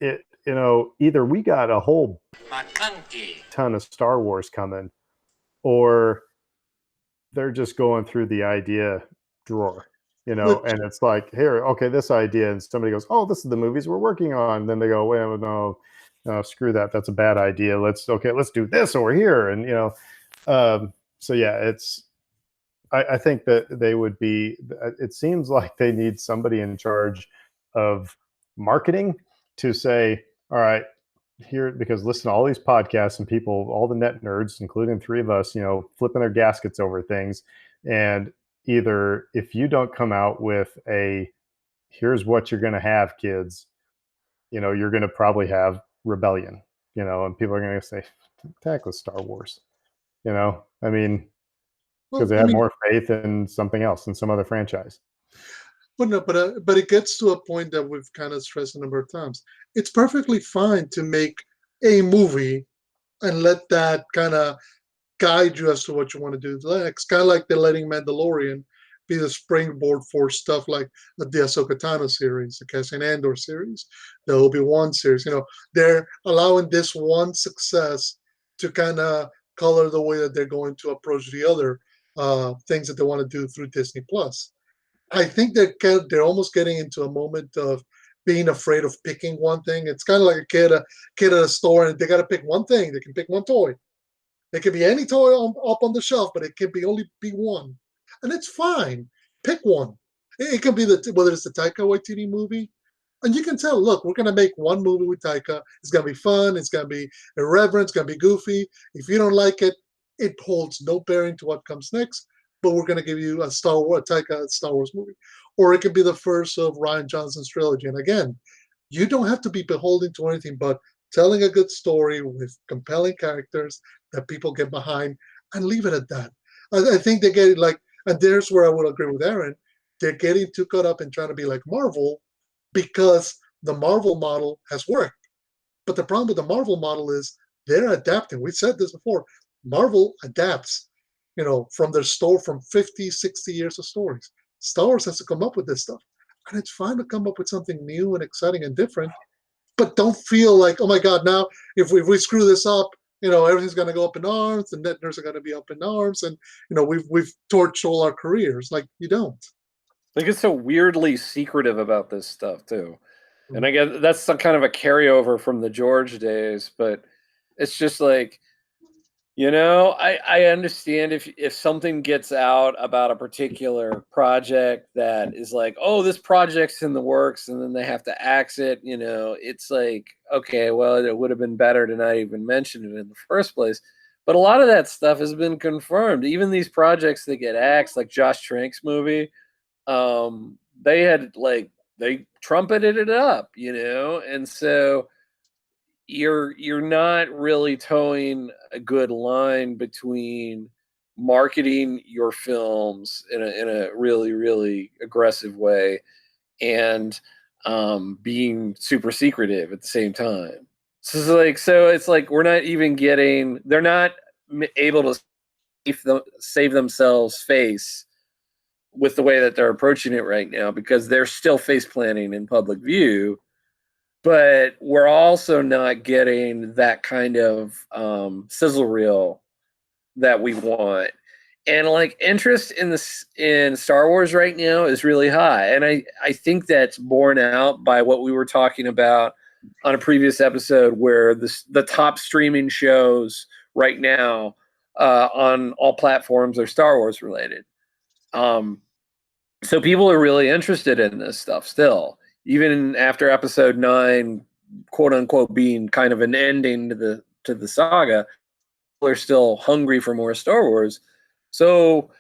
either we got a whole ton of Star Wars coming, or they're just going through the idea drawer, and it's like, here, okay, this idea, and somebody goes, oh, this is the movies we're working on. And then they go, wait, no, screw that. That's a bad idea. Let's do this over here. And, so yeah, I think that they would be, it seems like they need somebody in charge of marketing to say, all right, here, because listen to all these podcasts and people, all the net nerds, including three of us, flipping their gaskets over things. And either if you don't come out with here's what you're going to have, kids, you're going to probably have rebellion, and people are going to say, tackle Star Wars, I mean, because they have more faith in something else, in some other franchise. But no, but it gets to a point that we've kind of stressed a number of times. It's perfectly fine to make a movie and let that kind of guide you as to what you want to do next. Kind of like they're letting Mandalorian be the springboard for stuff like the Ahsoka Tano series, the Cassian Andor series, the Obi-Wan series. They're allowing this one success to kind of color the way that they're going to approach the other things that they want to do through Disney Plus. I think they're almost getting into a moment of being afraid of picking one thing. It's kind of like a kid at a store, and they got to pick one thing. They can pick one toy. It can be any toy up on the shelf, but it can only be one, and it's fine. Pick one. It can be whether it's the Taika Waititi movie, and you can tell. Look, we're gonna make one movie with Taika. It's gonna be fun. It's gonna be irreverent. It's gonna be goofy. If you don't like it, it holds no bearing to what comes next. But we're going to give you a Taika Star Wars movie. Or it could be the first of Rian Johnson's trilogy. And again, you don't have to be beholden to anything but telling a good story with compelling characters that people get behind, and leave it at that. I think they get it and there's where I would agree with Aaron. They're getting too caught up in trying to be like Marvel because the Marvel model has worked. But the problem with the Marvel model is they're adapting. We said this before. Marvel adapts. From their store from 50, 60 years of stories. Star Wars has to come up with this stuff. And it's fine to come up with something new and exciting and different, but don't feel like, oh my God, now if we screw this up, everything's going to go up in arms, the net nerds are going to be up in arms, and, we've torched all our careers. Like, you don't. They get so weirdly secretive about this stuff, too. And I guess that's some kind of a carryover from the George days, but it's just like, I understand if something gets out about a particular project that is like, oh, this project's in the works, and then they have to axe it, it's like, okay, well, it would have been better to not even mention it in the first place. But a lot of that stuff has been confirmed. Even these projects that get axed, like Josh Trank's movie, they trumpeted it up, and so you're not really towing a good line between marketing your films in a really, really aggressive way and being super secretive at the same time. So it's like we're not even getting. They're not able to save themselves face with the way that they're approaching it right now, because they're still face planting in public view, but we're also not getting that kind of sizzle reel that we want. And like interest in Star Wars right now is really high, and I think that's borne out by what we were talking about on a previous episode, where the top streaming shows right now on all platforms are Star Wars related. So people are really interested in this stuff still, even after Episode 9, quote unquote, being kind of an ending to the saga. People are still hungry for more Star Wars. So,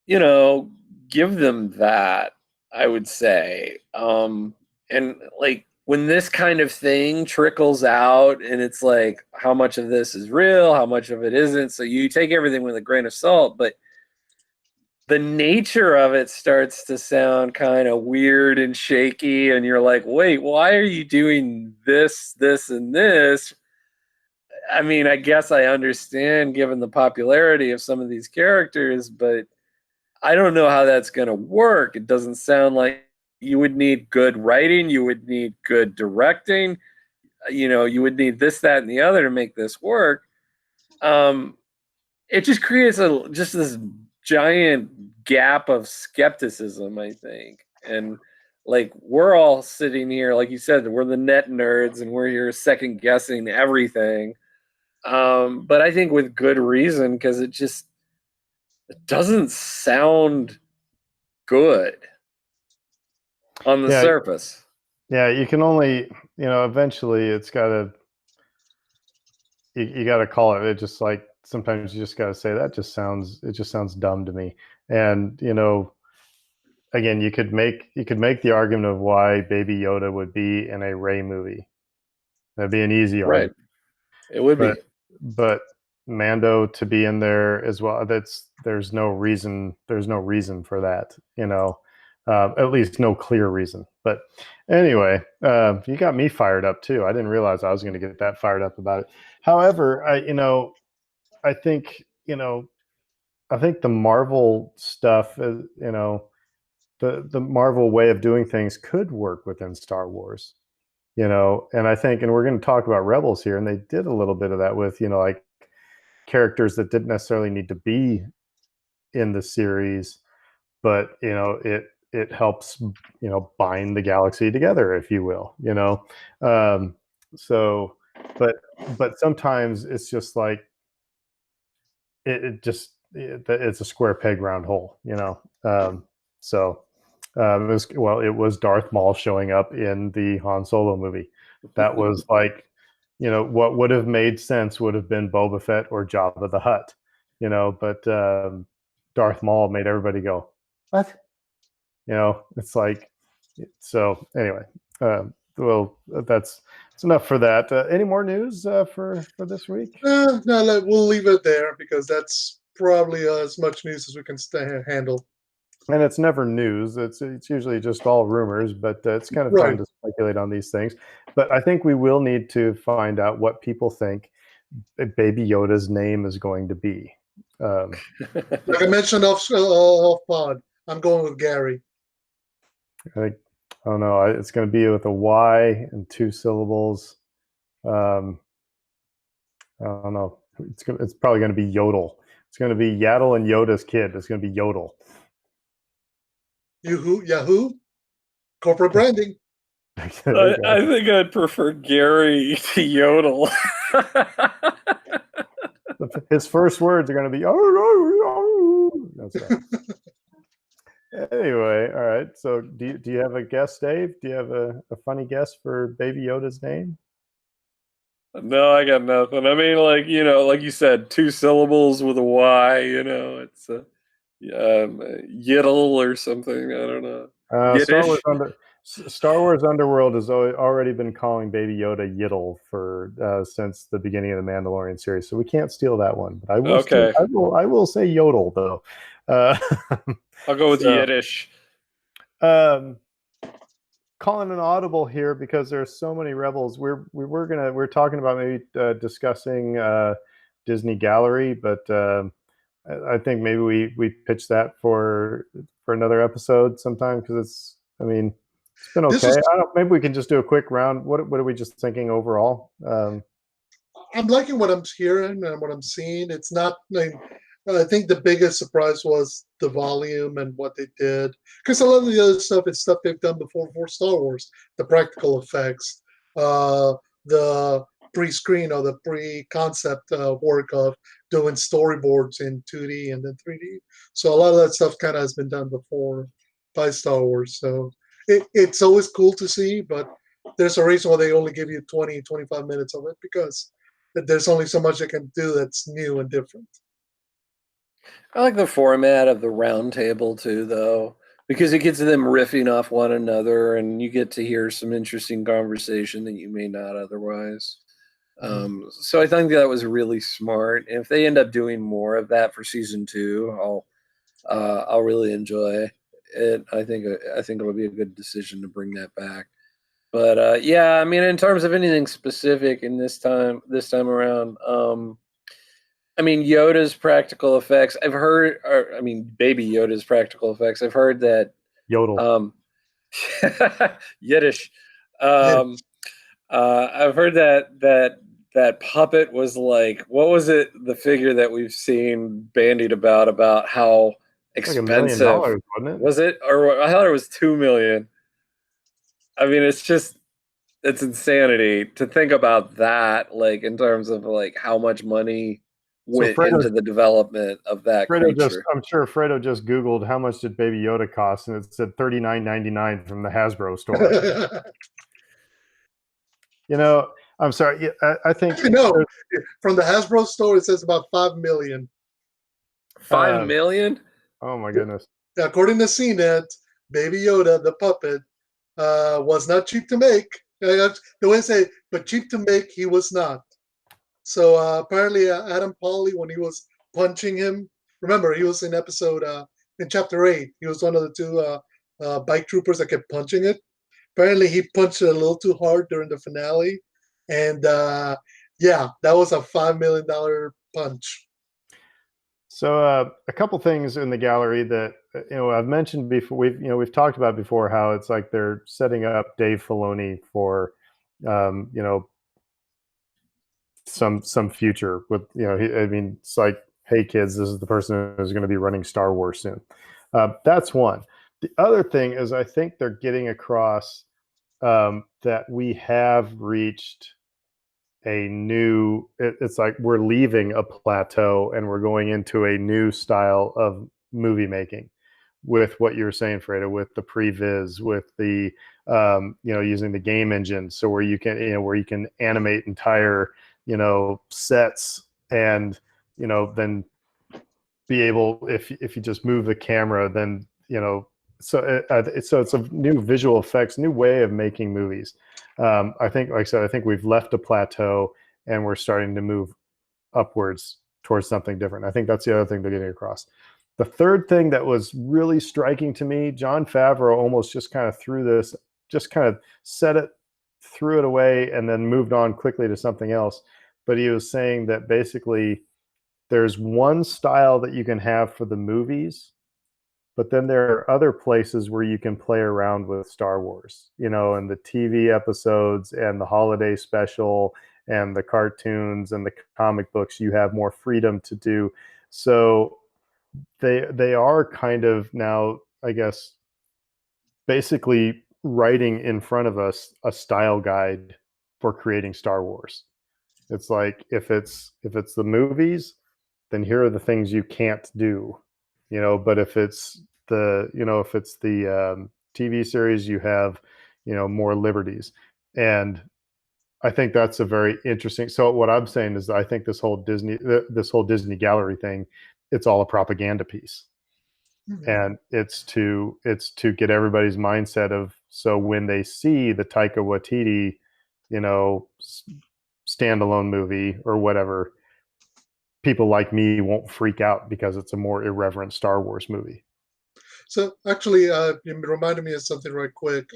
give them that, I would say. And like when this kind of thing trickles out, and it's like, how much of this is real, how much of it isn't. So you take everything with a grain of salt, but the nature of it starts to sound kind of weird and shaky. And you're like, wait, why are you doing this, and this? I mean, I guess I understand given the popularity of some of these characters, but I don't know how that's going to work. It doesn't sound like you would need good writing. You would need good directing. You would need this, that, and the other to make this work. It just creates just this giant gap of skepticism, I think. And like, we're all sitting here, like you said, we're the net nerds and we're here second guessing everything. But I think with good reason, because it doesn't sound good on the surface. Yeah, you can only, eventually it's got to, you got to call it. It just like, sometimes you just got to say it just sounds dumb to me. And, again, you could make the argument of why Baby Yoda would be in a Rey movie. That'd be an easy argument. Right. It would be. But Mando to be in there as well, there's no reason for that, at least no clear reason. But anyway, you got me fired up too. I didn't realize I was going to get that fired up about it. However, I think the Marvel stuff, the Marvel way of doing things could work within Star Wars, and I think, and we're going to talk about Rebels here, and they did a little bit of that with, like characters that didn't necessarily need to be in the series, but it helps, bind the galaxy together, if you will, so, but sometimes it's just like, it's a square peg round hole, so it was Darth Maul showing up in the Han Solo movie. That was like, what would have made sense would have been Boba Fett or Jabba the Hutt, but Darth Maul made everybody go, what? It's like, so anyway, well, that's enough for that. Any more news for this week? No, we'll leave it there, because that's probably as much news as we can handle. And it's never news. It's usually just all rumors, but it's kind of fun to speculate on these things. But I think we will need to find out what people think Baby Yoda's name is going to be. Like I mentioned off pod, I'm going with Gary. I don't know. It's going to be with a Y and 2 syllables. I don't know. It's probably going to be Yodel. It's going to be Yaddle and Yoda's kid. It's going to be Yodel. Yahoo, corporate branding. I think I'd prefer Gary to Yodel. His first words are going to be, oh, that's right. Anyway, all right. So do you have a guess, Dave? Do you have a funny guess for Baby Yoda's name? No, I got nothing. I mean, like you said, 2 syllables with a Y, it's a Yiddle or something. I don't know. Star Wars Underworld has already been calling Baby Yoda Yiddle for since the beginning of the Mandalorian series, so we can't steal that one. But I will say Yodel though. I'll go with Yiddish. Calling an audible here because there are so many Rebels. We're talking about maybe discussing Disney Gallery, but I think maybe we pitch that for another episode sometime, because I mean, it's been This okay. is Maybe we can just do a quick round. What are we just thinking overall? I'm liking what I'm hearing and what I'm seeing. It's not like I think the biggest surprise was the volume and what they did. Because a lot of the other stuff is stuff they've done before for Star Wars. The practical effects, the pre-screen or the pre-concept work of doing storyboards in 2D and then 3D. So a lot of that stuff kind of has been done before by Star Wars. So it's always cool to see, but there's a reason why they only give you 20, 25 minutes of it, because there's only so much they can do that's new and different. I like the format of the round table too, though, because it gets them riffing off one another, and you get to hear some interesting conversation that you may not otherwise. So I think that was really smart. And if they end up doing more of that for season 2, I'll really enjoy it. I think it'll be a good decision to bring that back. But yeah, I mean, in terms of anything specific in this time around, I mean, Yoda's practical effects. I've heard, or I mean, Baby Yoda's practical effects. I've heard that Yodel. Yiddish. I've heard that puppet was like, what was it? The figure that we've seen bandied about how expensive $1 million, wasn't it? Was it? Or I thought it was $2 million. I mean, it's insanity to think about that, like in terms of like how much money went into the development of that creature. I'm sure Fredo just Googled how much did Baby Yoda cost, and it said $39.99 from the Hasbro store. You know, I'm sorry. I think no, from the Hasbro store it says about $5 million. $5 million? Oh my goodness! According to CNET, Baby Yoda, the puppet, was not cheap to make. The way I say, but cheap to make, he was not. So apparently, Adam Pally, when he was punching him, remember he was in episode in chapter 8. He was one of the two bike troopers that kept punching it. Apparently, he punched it a little too hard during the finale, and yeah, that was a $5 million punch. So a couple things in the gallery that I've mentioned before. We've talked about before how it's like they're setting up Dave Filoni for some future with I mean, it's like, hey kids, this is the person who's going to be running Star Wars soon. That's one. The other thing is I think they're getting across that we have reached a new, it's like we're leaving a plateau and we're going into a new style of movie making, with what you were saying, Fredo, with the previs, with the using the game engine, so where you can animate entire sets, and then be able, if you just move the camera, then so it's a new visual effects, new way of making movies. I think, like I said, I think we've left a plateau and we're starting to move upwards towards something different. I think that's the other thing they're getting across. The third thing that was really striking to me, Jon Favreau almost just kind of said it, threw it away, and then moved on quickly to something else. But he was saying that basically there's one style that you can have for the movies, but then there are other places where you can play around with Star Wars, and the TV episodes and the holiday special and the cartoons and the comic books. You have more freedom to do. So they are kind of now, I guess, basically writing in front of us a style guide for creating Star Wars. It's like, if it's the movies, then here are the things you can't do, but if it's the TV series, you have more liberties. And I think that's a very interesting. So what I'm saying is, I think this whole Disney gallery thing, it's all a propaganda piece. Mm-hmm. And it's to get everybody's mindset of, so when they see the Taika Waititi, standalone movie or whatever, people like me won't freak out because it's a more irreverent Star Wars movie. So actually, it reminded me of something right quick.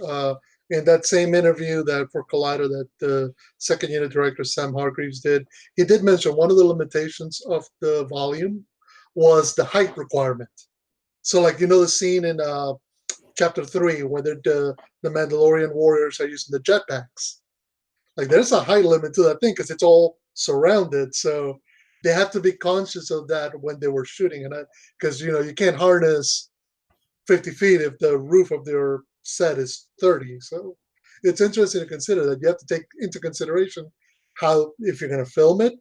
In that same interview that for Collider that the second unit director Sam Hargreaves did, he did mention one of the limitations of the volume was the height requirement. So, like, the scene in Chapter 3 where the Mandalorian warriors are using the jetpacks. Like, there's a height limit to that thing because it's all surrounded. So they have to be conscious of that when they were shooting. And because, you can't harness 50 feet if the roof of their set is 30. So it's interesting to consider that you have to take into consideration how, if you're going to film it,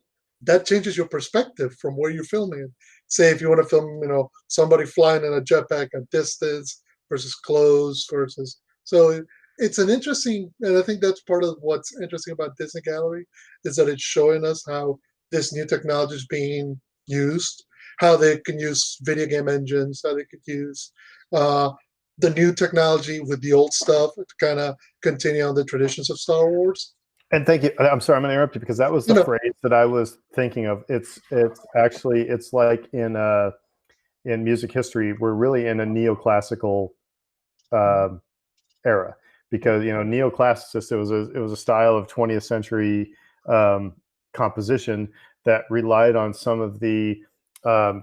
that changes your perspective from where you're filming it. Say if you want to film, somebody flying in a jetpack at distance versus close versus. So it's an interesting, and I think that's part of what's interesting about Disney Gallery is that it's showing us how this new technology is being used, how they can use video game engines, how they could use the new technology with the old stuff to kind of continue on the traditions of Star Wars. And thank you. I'm sorry, I'm going to interrupt you because that was the phrase that I was thinking of. It's like in music history, we're really in a neoclassical era because neoclassicist it was a style of 20th century composition that relied on some of the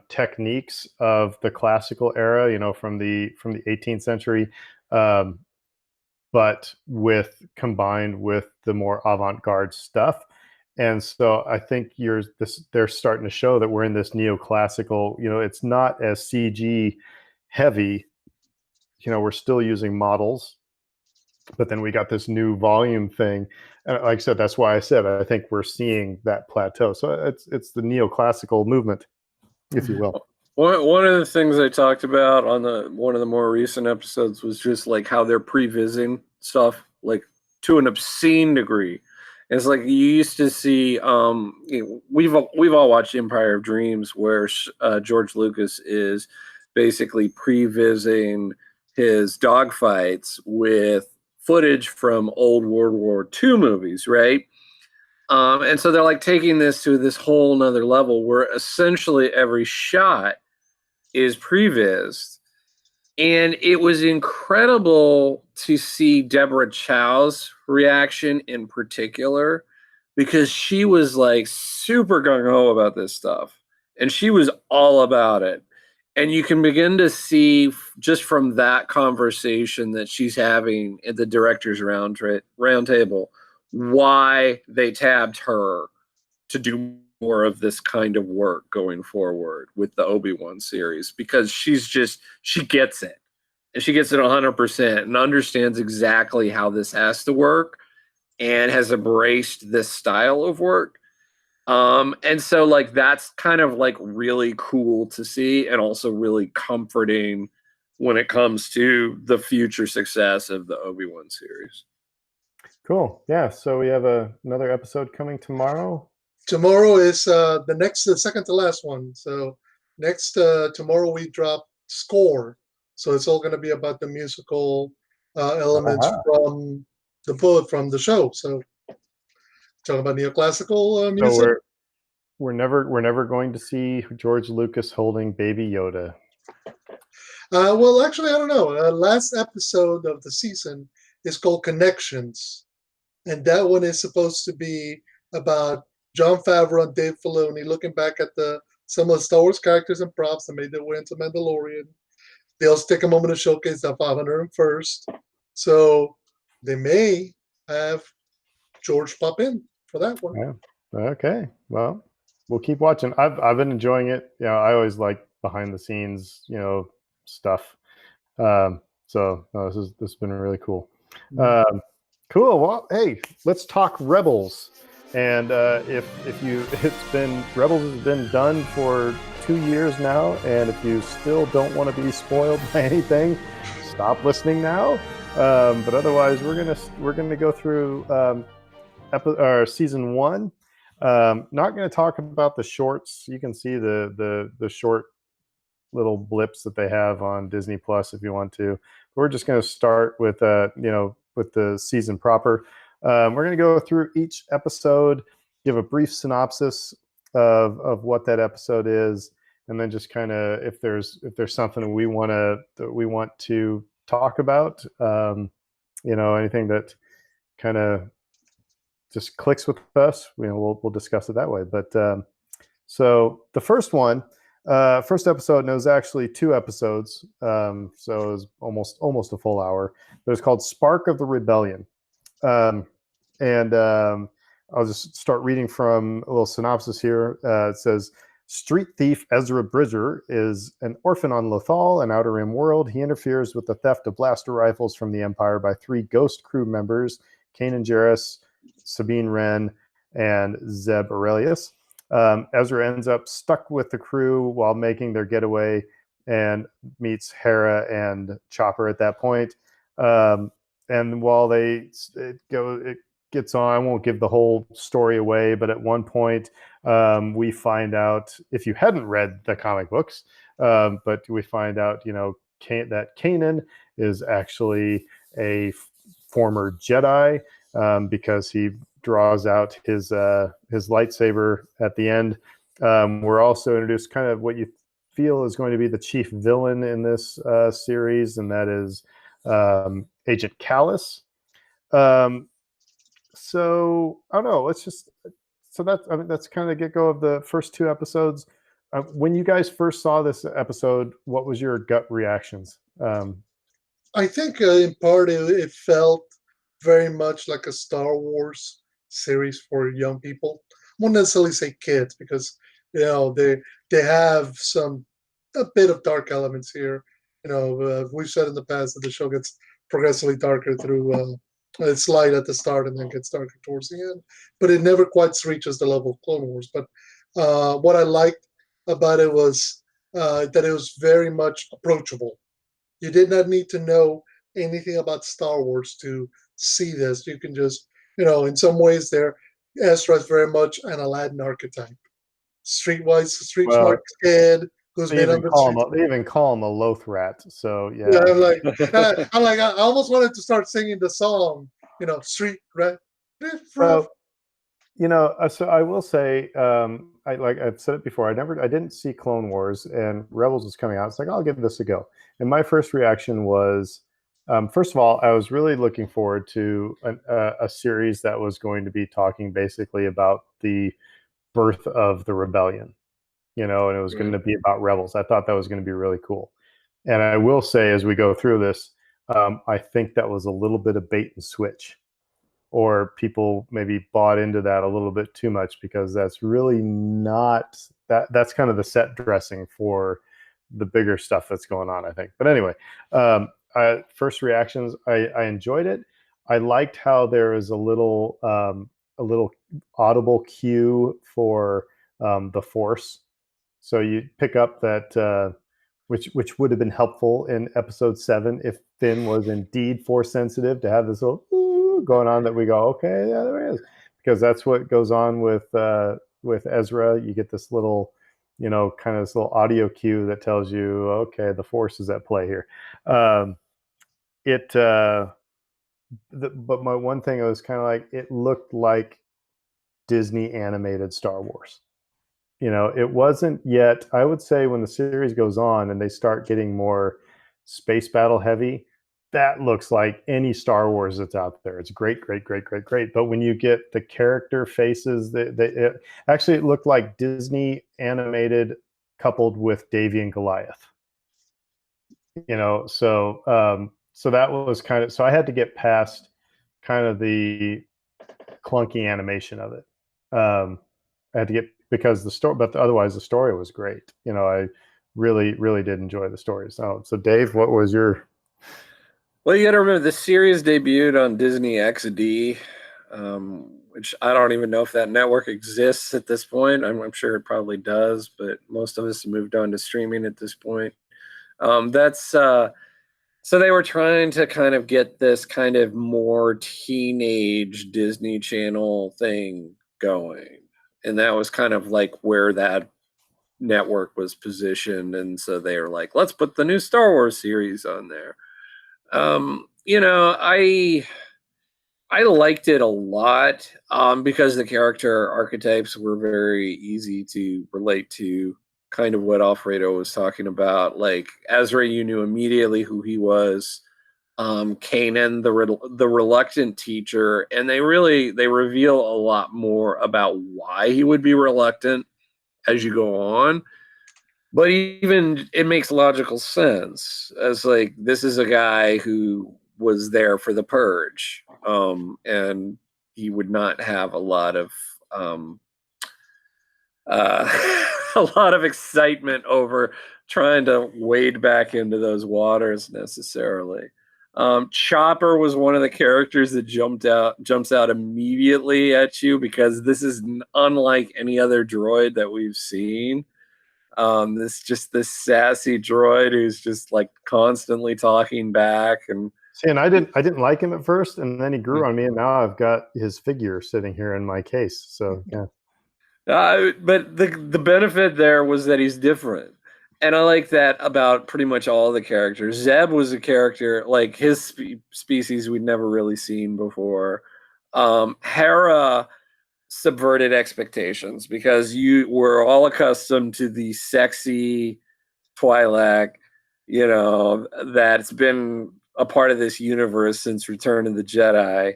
techniques of the classical era, from the 18th century. But combined with the more avant-garde stuff. And so I think they're starting to show that we're in this neoclassical, it's not as CG heavy, we're still using models, but then we got this new volume thing. And like I said, that's why I said, I think we're seeing that plateau. So it's the neoclassical movement, if you will. One of the things I talked about on one of the more recent episodes was just like how they're prevising stuff like to an obscene degree. It's like you used to see. We've all watched Empire of Dreams, where George Lucas is basically prevising his dogfights with footage from old World War II movies, right? And so they're like taking this to this whole nother level where essentially every shot is prevised. And it was incredible to see Deborah Chow's reaction in particular, because she was like super gung-ho about this stuff. And she was all about it. And you can begin to see just from that conversation that she's having at the director's roundtable why they tabbed her to do more of this kind of work going forward with the Obi-Wan series, because she gets it. And she gets it 100% and understands exactly how this has to work and has embraced this style of work. And so like that's kind of like really cool to see and also really comforting when it comes to the future success of the Obi-Wan series. Cool. Yeah. So we have another episode coming tomorrow. Tomorrow is the second to last one. So tomorrow we drop Score. So it's all going to be about the musical elements from the show. So talking about neoclassical music. So we're never going to see George Lucas holding Baby Yoda. Well, actually, I don't know. Last episode of the season is called Connections, and that one is supposed to be about Jon Favreau and Dave Filoni looking back at some of the Star Wars characters and props that made their way into Mandalorian. They also take a moment to showcase the 501st. So they may have George pop in for that one. Yeah. Okay. Well, we'll keep watching. I've been enjoying it. I always like behind the scenes, stuff. So this has been really cool. Cool. Well, hey, let's talk Rebels. And Rebels has been done for 2 years now, and if you still don't want to be spoiled by anything, stop listening now. But otherwise, we're gonna go through season 1. Not going to talk about the shorts. You can see the short little blips that they have on Disney Plus if you want to. We're just going to start with with the season proper. We're going to go through each episode, give a brief synopsis of what that episode is, and then just kind of if there's something we want to talk about, anything that kind of just clicks with us, we'll discuss it that way. But so the first one First episode, and it was actually 2 episodes, so it was almost a full hour. But it's called Spark of the Rebellion, and I'll just start reading from a little synopsis here. It says, street thief Ezra Bridger is an orphan on Lothal, an Outer Rim world. He interferes with the theft of blaster rifles from the Empire by 3 ghost crew members, Kanan Jarrus, Sabine Wren, and Zeb Aurelius. Ezra ends up stuck with the crew while making their getaway and meets Hera and Chopper at that point. And while it gets on, I won't give the whole story away, but at one point we find out, if you hadn't read the comic books, but we find out, that Kanan is actually a former Jedi, because he draws out his lightsaber at the end. We're also introduced kind of what you feel is going to be the chief villain in this series, and that is Agent Kallus. So I don't know. That's kind of the get-go of the first 2 episodes. When you guys first saw this episode, what was your gut reactions? I think in part it felt very much like a Star Wars series for young people. I won't necessarily say kids, because they have a bit of dark elements here. We've said in the past that the show gets progressively darker through it's light at the start and then gets darker towards the end, but it never quite reaches the level of Clone Wars. But what I liked about it was that it was very much approachable. You did not need to know anything about Star Wars to see this. You can just, in some ways Ezra is very much an Aladdin archetype. Street smart kid who's been on the street. They even call him a Lothrat. So yeah. I almost wanted to start singing the song, Street Rat. Well, so I will say, I've said it before, I didn't see Clone Wars, and Rebels was coming out. It's like, I'll give this a go. And my first reaction was, first of all, I was really looking forward to a series that was going to be talking basically about the birth of the rebellion, and it was going to be about rebels. I thought that was going to be really cool. And I will say, as we go through this, I think that was a little bit of bait and switch, or people maybe bought into that a little bit too much, because that's really not that's kind of the set dressing for the bigger stuff that's going on, I think. But anyway, first reactions, I enjoyed it. I liked how there is a little audible cue for the Force. So you pick up that, which would have been helpful in episode 7 if Finn was indeed Force sensitive, to have this little going on that we go, okay, yeah, there it is, because that's what goes on with Ezra. You get this little, kind of this little audio cue that tells you, okay, the Force is at play here. But my one thing, it was kind of like, it looked like Disney animated Star Wars. It wasn't yet. I would say when the series goes on and they start getting more space battle heavy, that looks like any Star Wars that's out there. It's great. But when you get the character faces, it looked like Disney animated coupled with Davy and Goliath. So that was kind of, so I had to get past kind of the clunky animation of it. I had to get, because the story, but otherwise the story was great. I really did enjoy the story. So Dave, what was your? Well, you got to remember the series debuted on Disney XD, which I don't even know if that network exists at this point. I'm sure it probably does, but most of us have moved on to streaming at this point. So they were trying to kind of get this kind of more teenage Disney Channel thing going. And that was kind of like where that network was positioned. And so they were like, let's put the new Star Wars series on there. I liked it a lot because the character archetypes were very easy to relate to, kind of what Alfredo was talking about. Like Ezra, you knew immediately who he was. Kanan, the reluctant teacher, and they reveal a lot more about why he would be reluctant as you go on. But even it makes logical sense as like this is a guy who was there for the purge, and he would not have a lot of um, a lot of excitement over trying to wade back into those waters necessarily. Chopper was one of the characters that jumps out immediately at you because this is unlike any other droid that we've seen. This sassy droid who's just like constantly talking back and See, and I didn't like him at first, and then he grew on me, and now I've got his figure sitting here in my case. So yeah. But the benefit there was that he's different, and I like that about pretty much all the characters. Zeb was a character like his species we'd never really seen before. Hera subverted expectations because you were all accustomed to the sexy Twi'lek, that's been a part of this universe since Return of the Jedi.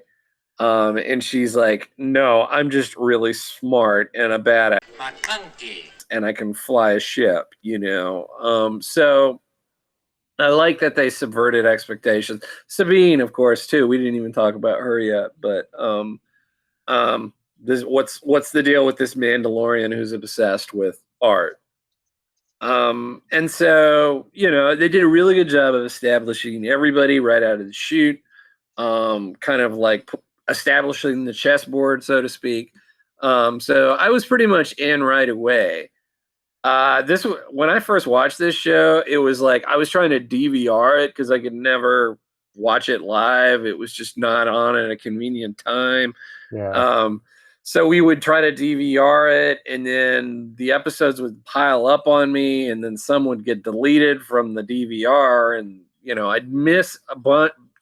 And she's like, no, I'm just really smart and a badass. And I can fly a ship, So I like that they subverted expectations. Sabine, of course, too. We didn't even talk about her yet, but what's the deal with this Mandalorian who's obsessed with art? And so, they did a really good job of establishing everybody right out of the chute, kind of like establishing the chessboard, so to speak. So I was pretty much in right away. When I first watched this show, it was like I was trying to DVR it because I could never watch it live. It was just not on at a convenient time. Yeah. So we would try to DVR it, and then the episodes would pile up on me, and then some would get deleted from the DVR, and I'd miss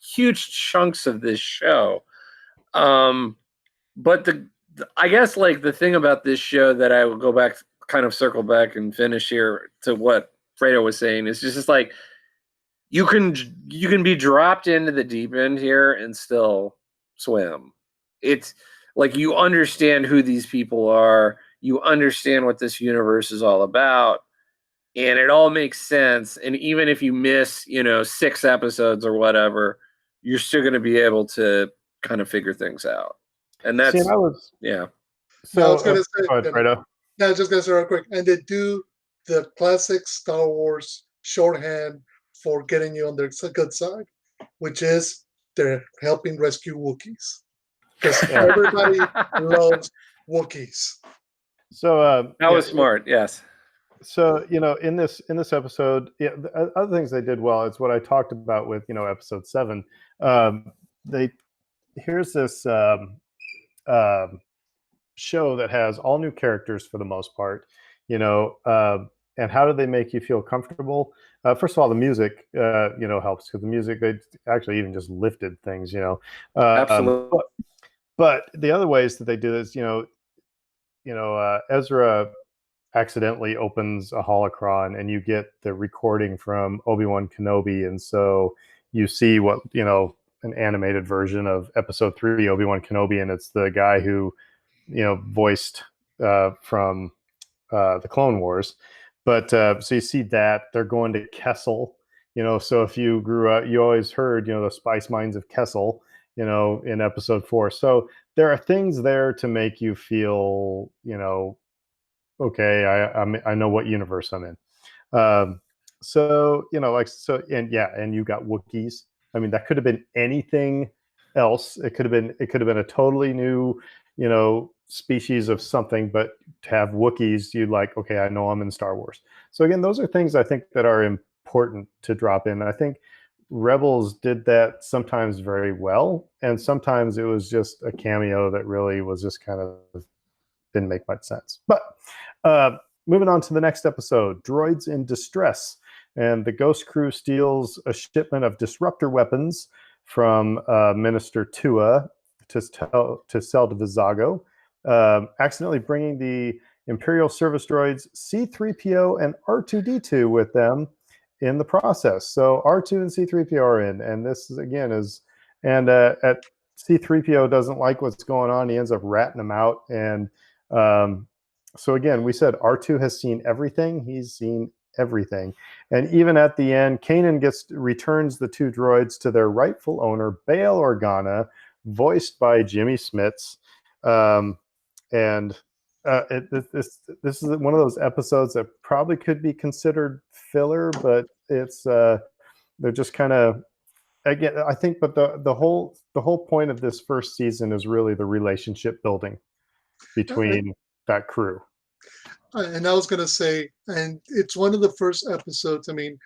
huge chunks of this show. But I guess like the thing about this show that I will go back, kind of circle back and finish here to what Fredo was saying is just like you can be dropped into the deep end here and still swim. It's like you understand who these people are, you understand what this universe is all about, and it all makes sense. And even if you miss, 6 episodes or whatever, you're still going to be able to kind of figure things out. And that's yeah. So no, I was going to say, go ahead, Fredo. No, I was just going to say real quick, and they do the classic Star Wars shorthand for getting you on their good side, which is they're helping rescue Wookiees. Because everybody loves Wookiees. So that was smart, yes. So in this episode, the other things they did well is what I talked about with episode 7. Here's this show that has all new characters for the most part, and how do they make you feel comfortable? First of all, the music, helps because the music, they actually even just lifted things, Absolutely. But the other ways that they do this, Ezra accidentally opens a holocron and you get the recording from Obi-Wan Kenobi. And so you see what, an animated version of episode 3, Obi-Wan Kenobi. And it's the guy who, voiced from the Clone Wars. But so you see that they're going to Kessel, so if you grew up, you always heard, the spice mines of Kessel, in episode 4. So there are things there to make you feel, okay, I know what universe I'm in. So, and you got Wookiees. I mean, that could have been anything else. It could have been a totally new, species of something, but to have Wookiees, you'd like, okay, I know I'm in Star Wars. So again, those are things I think that are important to drop in. I think Rebels did that sometimes very well, and sometimes it was just a cameo that really was just kind of didn't make much sense. But moving on to the next episode, Droids in Distress. And the Ghost Crew steals a shipment of disruptor weapons from Minister Tua to sell to Vizago, accidentally bringing the Imperial service droids C-3PO and R2-D2 with them in the process. So R2 and C-3PO are in, and this is, again at C-3PO doesn't like what's going on. He ends up ratting them out, and so again, we said R2 has seen everything. He's seen everything. And even at the end, Kanan returns the 2 droids to their rightful owner, Bail Organa, voiced by Jimmy Smits. And this is one of those episodes that probably could be considered filler, but it's they're just kind of, again, I think, but the whole point of this first season is really the relationship building between that crew. And I was going to say, and it's one of the first episodes. I mean,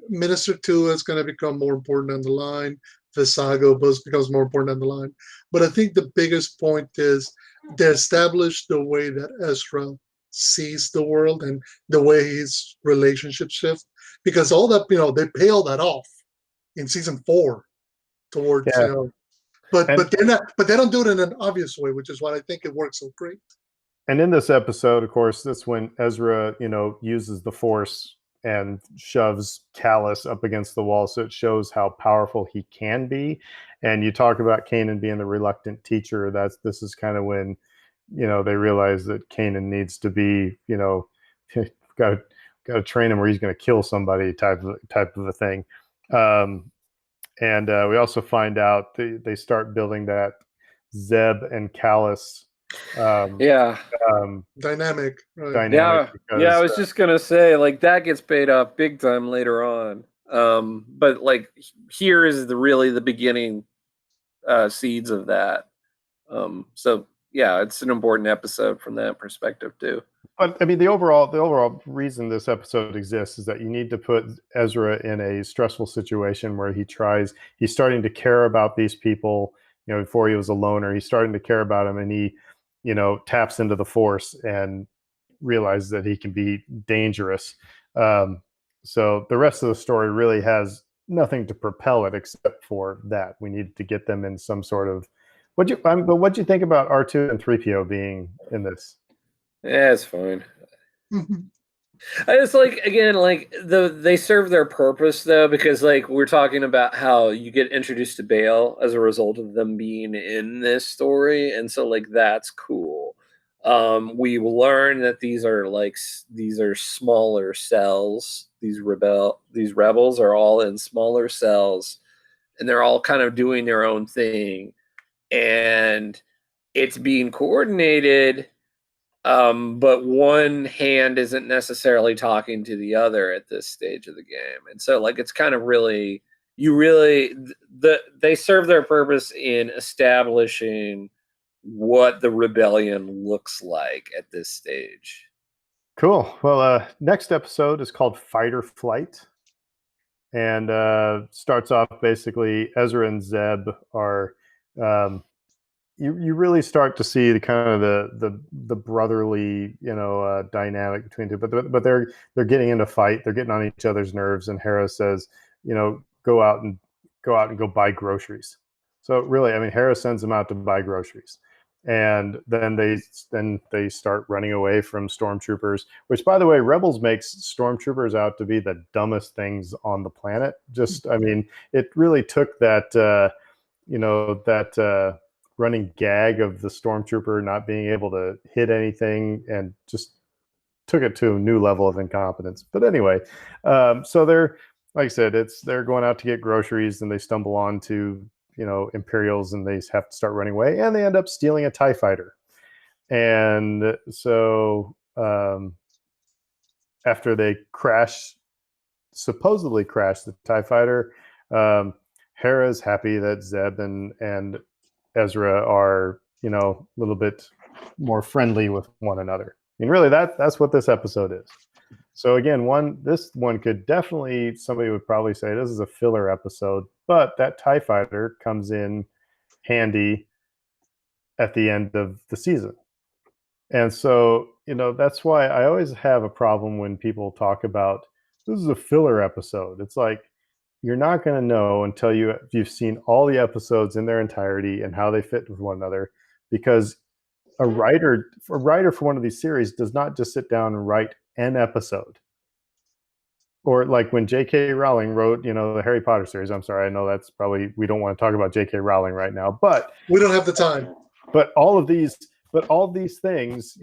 Minister Tua is going to become more important on the line. Visago becomes more important on the line. But I think the biggest point is they established the way that Ezra sees the world and the way his relationships shift. Because all that, they pay all that off in season 4 towards, but they're not, but they don't do it in an obvious way, which is why I think it works so great. And in this episode, of course, that's when Ezra, uses the Force and shoves Kallus up against the wall. So it shows how powerful he can be. And you talk about Kanan being the reluctant teacher. This is kind of when, they realize that Kanan needs to be, got to train him where he's going to kill somebody type of a thing. And we also find out they start building that Zeb and Kallus dynamic. Right. Yeah, I was just gonna say, like, that gets paid off big time later on. But like, here is really the beginning seeds of that. So yeah, it's an important episode from that perspective too. But I mean, the overall reason this episode exists is that you need to put Ezra in a stressful situation where he's starting to care about these people. Before he was a loner, he's starting to care about them, and he taps into the Force and realizes that he can be dangerous. So the rest of the story really has nothing to propel it except for that. We need to get them in some sort of. What'd you think about R2 and 3PO being in this? Yeah, it's fine. I just they serve their purpose though, because like we're talking about how you get introduced to Bail as a result of them being in this story, and so like that's cool. We learn that these are smaller cells. These rebels are all in smaller cells, and they're all kind of doing their own thing, and it's being coordinated. But one hand isn't necessarily talking to the other at this stage of the game. And so like, it's kind of they serve their purpose in establishing what the rebellion looks like at this stage. Cool. Well, next episode is called Fight or Flight, and starts off basically Ezra and Zeb are, you really start to see the kind of the brotherly dynamic between two, but they're getting into fight. They're getting on each other's nerves, and Hera says, go out and go buy groceries. So really, I mean, Hera sends them out to buy groceries, and then they start running away from stormtroopers. Which, by the way, Rebels makes stormtroopers out to be the dumbest things on the planet. I mean, it really took that running gag of the stormtrooper not being able to hit anything and just took it to a new level of incompetence. But anyway, so they're, like I said, they're going out to get groceries, and they stumble onto Imperials, and they have to start running away, and they end up stealing a TIE fighter. And so after they supposedly crash the TIE fighter, Hera's happy that Zeb and Ezra are, a little bit more friendly with one another. I mean, really, that's what this episode is. So again, this one could definitely, somebody would probably say this is a filler episode, but that TIE fighter comes in handy at the end of the season. And so, that's why I always have a problem when people talk about this is a filler episode. It's like, you're not going to know until you've seen all the episodes in their entirety and how they fit with one another, because a writer for one of these series does not just sit down and write an episode. Or like when J.K. Rowling wrote, the Harry Potter series. I'm sorry, I know that's probably, we don't want to talk about J.K. Rowling right now, but we don't have the time. But all of these things,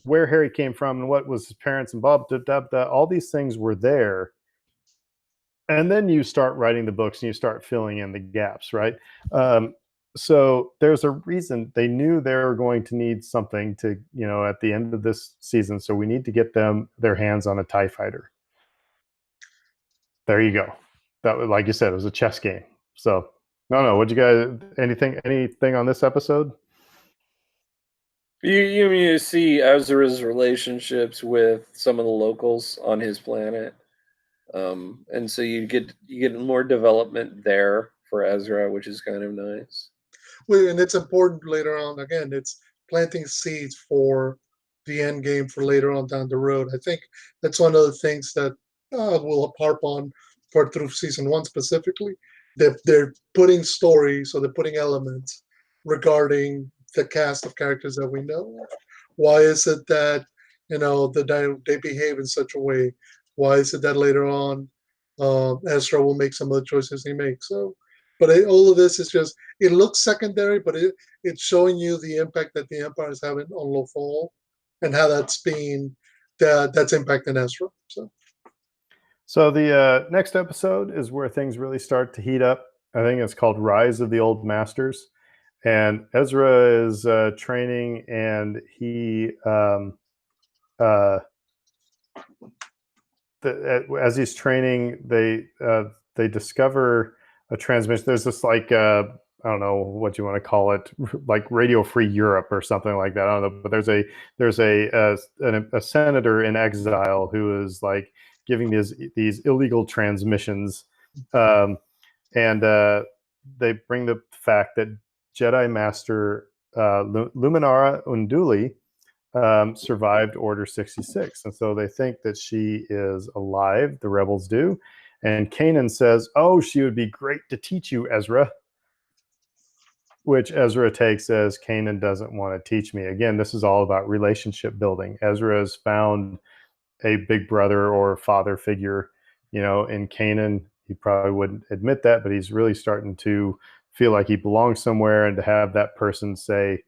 where Harry came from and what was his parents and blah, blah, blah, blah, all these things were there. And then you start writing the books and you start filling in the gaps, right? So there's a reason they knew they were going to need something to, at the end of this season. So we need to get them their hands on a TIE fighter. There you go. That was, like you said, it was a chess game. So no. What'd you guys, anything on this episode? You mean to see Ezra's relationships with some of the locals on his planet, and so you get more development there for Ezra, which is kind of nice. Well, and it's important later on. Again, it's planting seeds for the end game for later on down the road. I think that's one of the things that we'll harp on for through season 1 specifically. They're putting stories, or they're putting elements regarding the cast of characters that we know. Why is it that they behave in such a way? Why is it that later on Ezra will make some of the choices he makes? So, but all of this is just, it looks secondary, but it's showing you the impact that the Empire is having on Lothal and how that's impacting Ezra. So the next episode is where things really start to heat up. I think it's called Rise of the Old Masters. And Ezra is training, and he, as he's training, they discover a transmission. There's this I don't know what you want to call it, like Radio Free Europe or something like that. I don't know, but there's a senator in exile who is like giving these illegal transmissions, and they bring the fact that Jedi Master Luminara Unduli survived Order 66, and so they think that she is alive. The rebels do, and Kanan says, "Oh, she would be great to teach you, Ezra." Which Ezra takes as Kanan doesn't want to teach me. Again, this is all about relationship building. Ezra has found a big brother or father figure, in Kanan. He probably wouldn't admit that, but he's really starting to feel like he belongs somewhere, and to have that person say,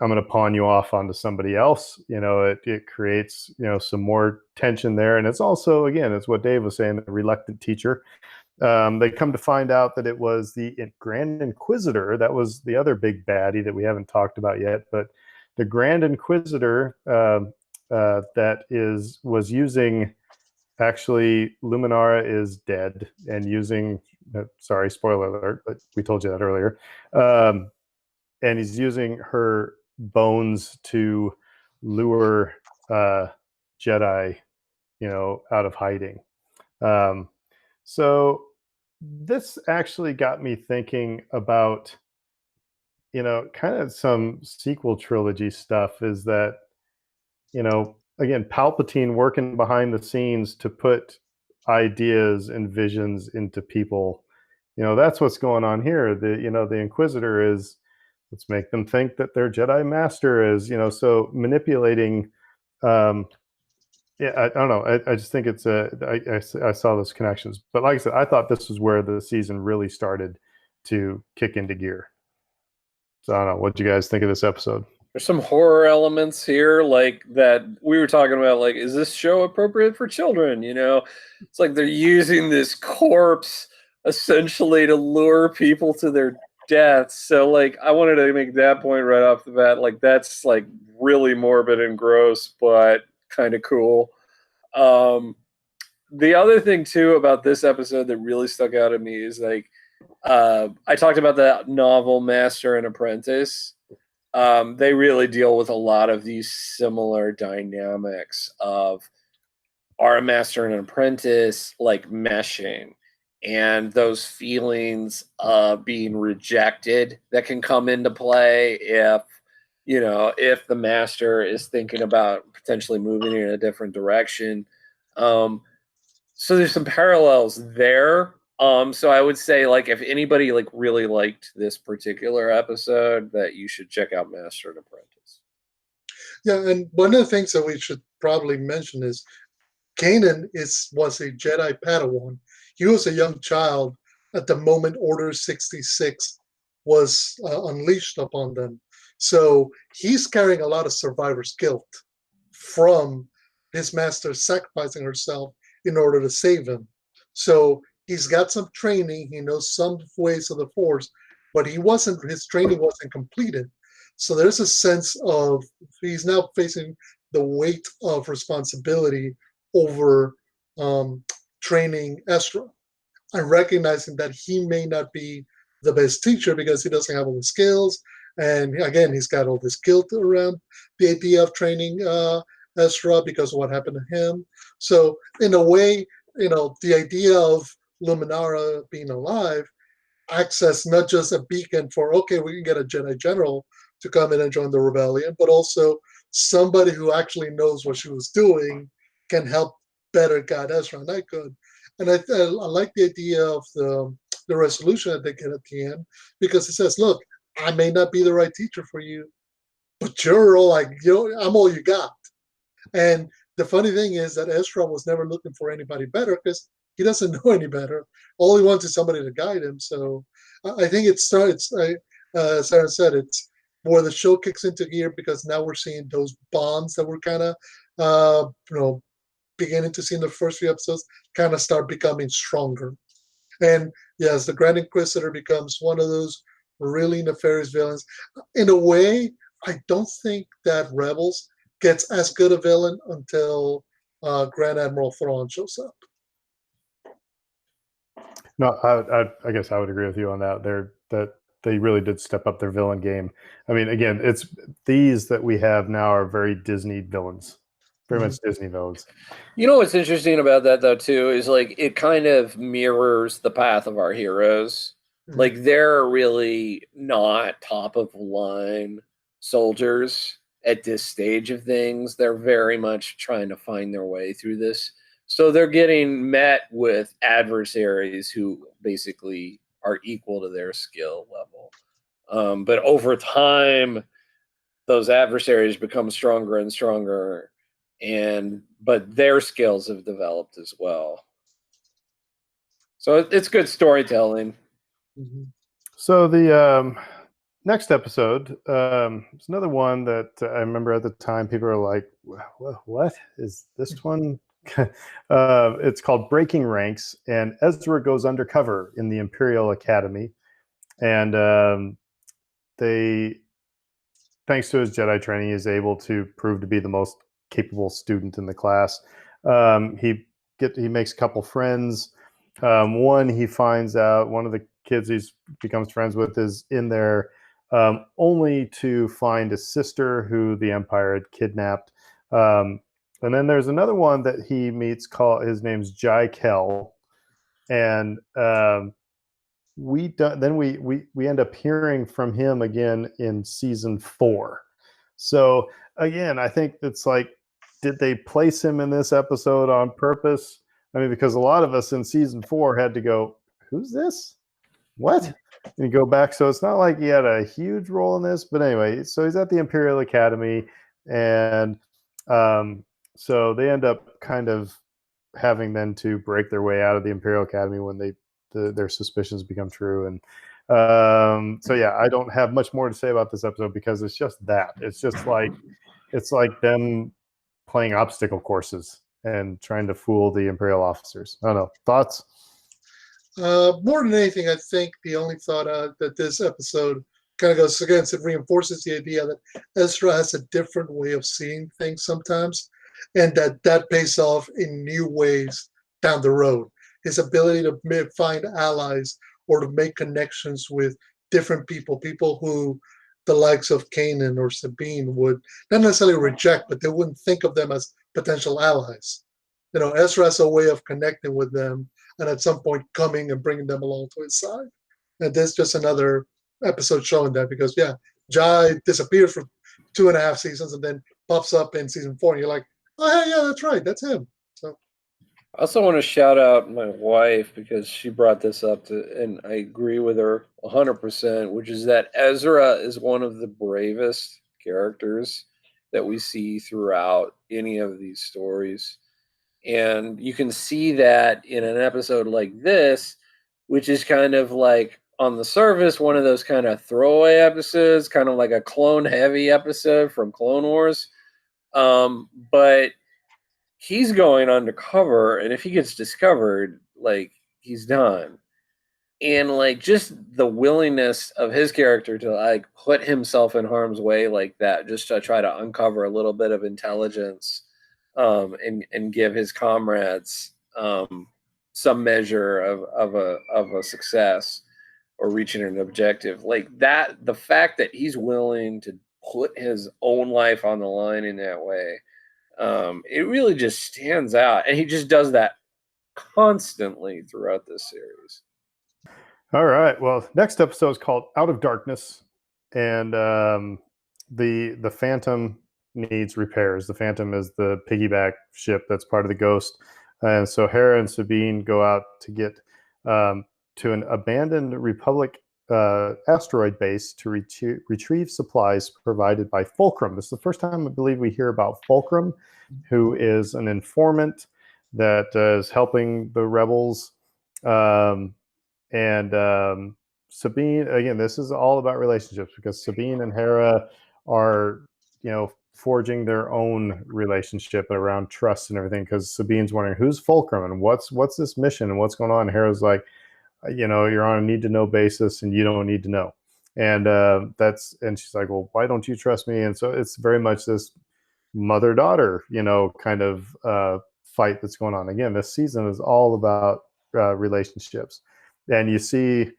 "I'm going to pawn you off onto somebody else," it creates, some more tension there. And it's also, again, it's what Dave was saying, the reluctant teacher. They come to find out that it was the Grand Inquisitor. That was the other big baddie that we haven't talked about yet. But the Grand Inquisitor was using, actually, Luminara is dead and using, sorry, spoiler alert, but we told you that earlier. And he's using her bones to lure Jedi, out of hiding. So this actually got me thinking about, kind of some sequel trilogy stuff. Is that, again, Palpatine working behind the scenes to put ideas and visions into people. That's what's going on here. The Inquisitor is, let's make them think that their Jedi Master is, so manipulating. I don't know. I just think it's I saw those connections, but like I said, I thought this was where the season really started to kick into gear. So I don't know. What do you guys think of this episode? There's some horror elements here, like that we were talking about. Like, is this show appropriate for children? It's like they're using this corpse essentially to lure people to their deaths. So, like, I wanted to make that point right off the bat. Like, that's like really morbid and gross, but kind of cool. The other thing too about this episode that really stuck out at me is like, I talked about that novel Master and Apprentice. They really deal with a lot of these similar dynamics of our master and apprentice like meshing, and those feelings of being rejected that can come into play if the master is thinking about potentially moving in a different direction. So there's some parallels there. So I would say, like, if anybody like really liked this particular episode, that you should check out Master and Apprentice. Yeah, and one of the things that we should probably mention is Kanan was a Jedi Padawan. He was a young child at the moment Order 66 was unleashed upon them. So he's carrying a lot of survivor's guilt from his master sacrificing herself in order to save him. So he's got some training. He knows some ways of the Force, but his training wasn't completed. So there's a sense of he's now facing the weight of responsibility over training Ezra and recognizing that he may not be the best teacher because he doesn't have all the skills. And again, he's got all this guilt around the idea of training Ezra because of what happened to him. So in a way, the idea of Luminara being alive acts as not just a beacon for, okay, we can get a Jedi General to come in and join the rebellion, but also somebody who actually knows what she was doing can help better guide Ezra, and I could. And I like the idea of the resolution that they get at the end, because it says, look, I may not be the right teacher for you, but you're all like, I'm all you got. And the funny thing is that Ezra was never looking for anybody better because he doesn't know any better. All he wants is somebody to guide him. So I think it starts, Sarah said, it's where the show kicks into gear because now we're seeing those bonds that we're kind of, beginning to see in the first few episodes kind of start becoming stronger. And yes, the Grand Inquisitor becomes one of those really nefarious villains. In a way, I don't think that Rebels gets as good a villain until Grand Admiral Thrawn shows up. No, I guess I would agree with you on that. That they really did step up their villain game. I mean, again, it's these that we have now are very Disney villains, very much Disney villains. You know what's interesting about that though too is like it kind of mirrors the path of our heroes. Like they're really not top of line soldiers at this stage of things. They're very much trying to find their way through this. So they're getting met with adversaries who basically are equal to their skill level. But over time, those adversaries become stronger and stronger, but their skills have developed as well. So it's good storytelling. So the next episode is another one that I remember at the time people are like, what is this one? It's called Breaking Ranks, and Ezra goes undercover in the Imperial Academy, and thanks to his Jedi training, is able to prove to be the most capable student in the class. He makes a couple friends. One, he finds out one of the kids he becomes friends with is in there only to find a sister who the Empire had kidnapped. And then there's another one that he meets his name's Jai Kell, and we end up hearing from him again in season 4. So again, I think it's like, did they place him in this episode on purpose? I mean, because a lot of us in season 4 had to go, who's this? What? And go back. So it's not like he had a huge role in this, but anyway, so he's at the Imperial Academy, and so they end up kind of having then to break their way out of the Imperial Academy when their suspicions become true. And so yeah, I don't have much more to say about this episode because it's just that. It's like them playing obstacle courses and trying to fool the Imperial officers. I don't know. Thoughts? More than anything, I think the only thought that this episode kind of goes against, it reinforces the idea that Ezra has a different way of seeing things sometimes, and that pays off in new ways down the road. His ability to find allies or to make connections with different people who the likes of Kanan or Sabine would not necessarily reject, but they wouldn't think of them as potential allies. Ezra has a way of connecting with them and at some point coming and bringing them along to his side. And there's just another episode showing that, because Jai disappears for 2.5 seasons and then pops up in season 4, and you're like, oh yeah, that's right, that's him. So I also want to shout out my wife because she brought this up and I agree with her 100%, which is that Ezra is one of the bravest characters that we see throughout any of these stories. And you can see that in an episode like this, which is kind of like on the surface one of those kind of throwaway episodes, kind of like a clone heavy episode from Clone Wars. But he's going undercover, and if he gets discovered, like, he's done. And like just the willingness of his character to like put himself in harm's way like that, just to try to uncover a little bit of intelligence, and give his comrades some measure of a success or reaching an objective like that. The fact that he's willing to put his own life on the line in that way, it really just stands out, and he just does that constantly throughout this series. All right. Well, next episode is called Out of Darkness, and the Phantom needs repairs. The Phantom is the piggyback ship that's part of the Ghost, and so Hera and Sabine go out to get to an abandoned Republic asteroid base to retrieve supplies provided by Fulcrum. This is the first time I believe we hear about Fulcrum, who is an informant that is helping the rebels. And Sabine, again, this is all about relationships, because Sabine and Hera are, forging their own relationship around trust and everything, because Sabine's wondering who's Fulcrum and what's this mission and what's going on. And Hera's like, you're on a need to know basis and you don't need to know. And and she's like, well, why don't you trust me? And so it's very much this mother-daughter, kind of fight that's going on. Again, this season is all about relationships. And you see,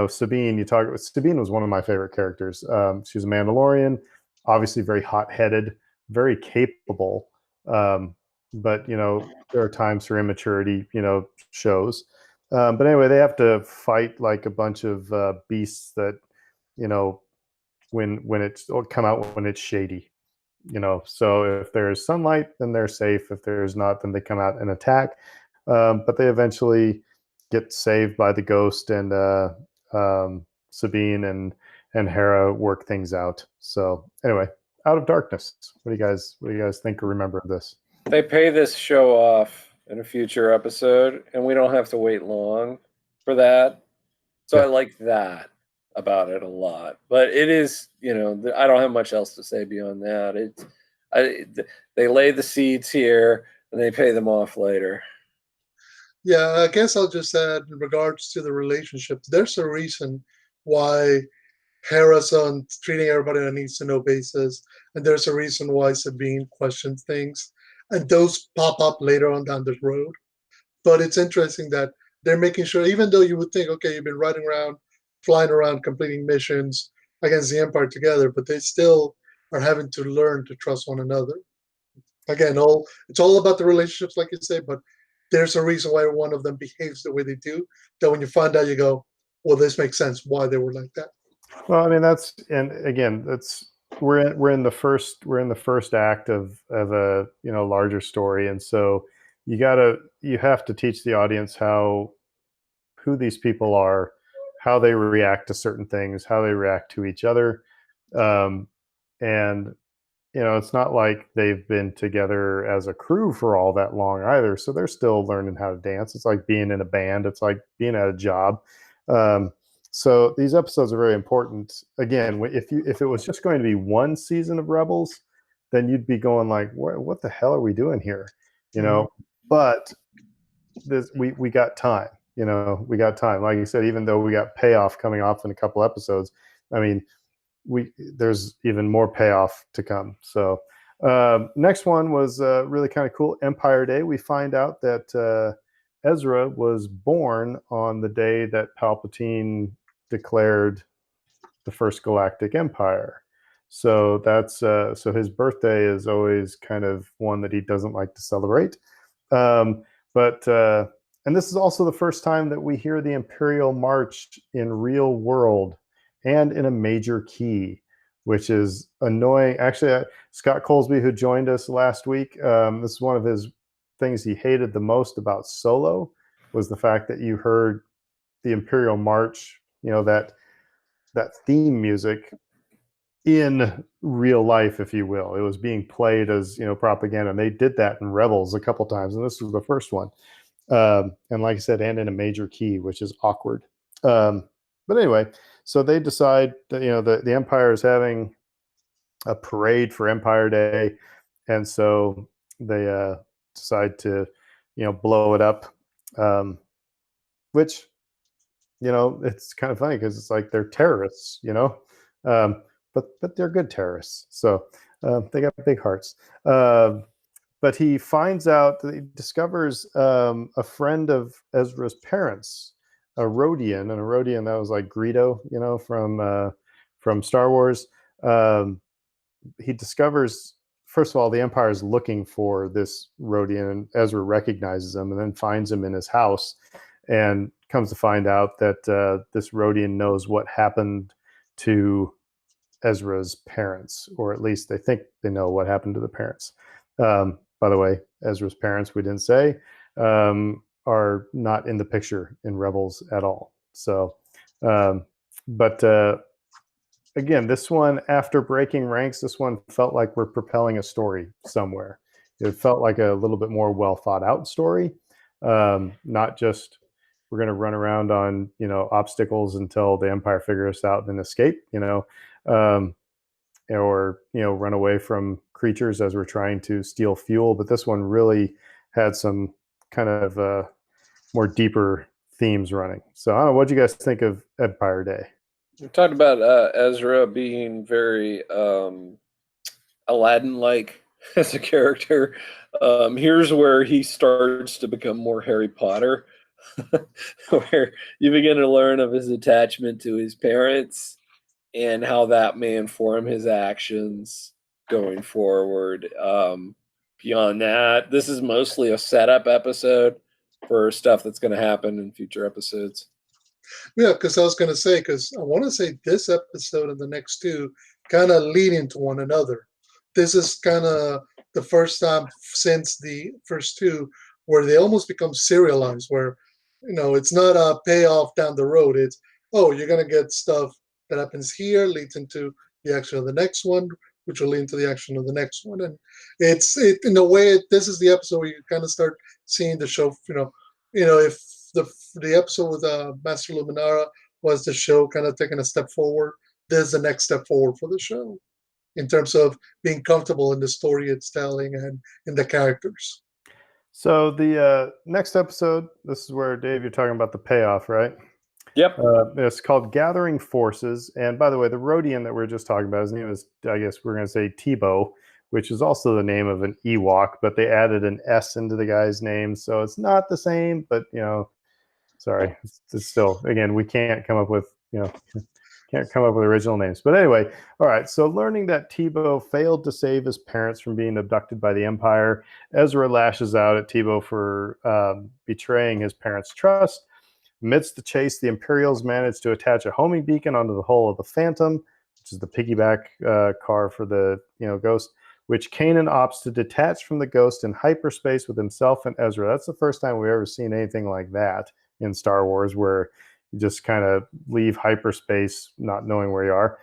Sabine, Sabine was one of my favorite characters. She was a Mandalorian, obviously very hot-headed, very capable. But, there are times her immaturity, shows. But anyway, they have to fight like a bunch of beasts that, when it's come out when it's shady, so if there's sunlight, then they're safe. If there's not, then they come out and attack. But they eventually get saved by the Ghost, and Sabine and Hera work things out. So anyway, Out of Darkness. What do you guys think or remember of this? They pay this show off in a future episode, and we don't have to wait long for that. So yeah. I like that about it a lot. But it is, I don't have much else to say beyond that. They lay the seeds here, and they pay them off later. Yeah, I guess I'll just add, in regards to the relationships, there's a reason why Hera's on treating everybody on a needs-to-know basis, and there's a reason why Sabine questions things, and those pop up later on down the road. But it's interesting that they're making sure, even though you would think, okay, you've been riding around, flying around, completing missions against the Empire together, but they still are having to learn to trust one another. Again, it's all about the relationships, like you say, but there's a reason why one of them behaves the way they do, that when you find out, you go, well, this makes sense why they were like that. Well, I mean, we're in the first act of a larger story, and so you have to teach the audience who these people are, how they react to certain things, how they react to each other, and it's not like they've been together as a crew for all that long either. So they're still learning how to dance. It's like being in a band. It's like being at a job. So these episodes are very important. Again, if it was just going to be one season of Rebels, then you'd be going like, what the hell are we doing here? But we got time. We got time. Like you said, even though we got payoff coming off in a couple episodes, I mean, there's even more payoff to come. So next one was really kind of cool. Empire Day. We find out that Ezra was born on the day that Palpatine declared the first galactic empire. So that's so his birthday is always kind of one that he doesn't like to celebrate. And this is also the first time that we hear the Imperial March in real world and in a major key, which is annoying. Actually, Scott Colesby, who joined us last week, this is one of his things he hated the most about Solo, was the fact that you heard the Imperial March, that theme music in real life, if you will. It was being played as propaganda, and they did that in Rebels a couple times, and this was the first one. And like I said, and in a major key, which is awkward. But anyway, so they decide that the Empire is having a parade for Empire Day, and so they decide to blow it up, which it's kind of funny because it's like they're terrorists, but they're good terrorists, so they got big hearts. But he finds out that he discovers a friend of Ezra's parents, a Rodian, and a Rodian that was like Greedo, from Star Wars. He discovers, first of all, the Empire is looking for this Rodian, and Ezra recognizes him and then finds him in his house, and comes to find out that this Rodian knows what happened to Ezra's parents, or at least they think they know what happened to the parents. By the way, Ezra's parents, we didn't say, are not in the picture in Rebels at all. So, but again, this one, after breaking ranks, this one felt like we're propelling a story somewhere. It felt like a little bit more well thought out story, not just we're going to run around on obstacles until the Empire figures us out and then escape, or run away from creatures as we're trying to steal fuel. But this one really had some kind of more deeper themes running. So I don't know, what do you guys think of Empire Day? We talked about Ezra being very Aladdin-like as a character. Here's where he starts to become more Harry Potter, where you begin to learn of his attachment to his parents and how that may inform his actions going forward. Beyond that, this is mostly a setup episode for stuff that's going to happen in future episodes. Yeah, because I was going to say, because I want to say this episode and the next two kind of lead into one another. This is kind of the first time since the first two where they almost become serialized, where, it's not a payoff down the road. It's, oh, you're going to get stuff that happens here, leads into the action of the next one, which will lead into the action of the next one. And it's in a way, this is the episode where you kind of start seeing the show, if the episode with Master Luminara was the show kind of taking a step forward, there's the next step forward for the show in terms of being comfortable in the story it's telling and in the characters. So the next episode, this is where, Dave, you're talking about the payoff, right? Yep. It's called Gathering Forces. And by the way, the Rodian that we're just talking about, his name is, I guess we're going to say Teebo, which is also the name of an Ewok, but they added an S into the guy's name. So it's not the same, but, sorry. It's still, again, we can't come up with, original names. But anyway, all right. So learning that Teebo failed to save his parents from being abducted by the Empire, Ezra lashes out at Teebo for betraying his parents' trust. Amidst the chase, the Imperials managed to attach a homing beacon onto the hull of the Phantom, which is the piggyback car for the Ghost, which Kanan opts to detach from the Ghost in hyperspace with himself and Ezra. That's the first time we've ever seen anything like that in Star Wars, where you just kind of leave hyperspace not knowing where you are.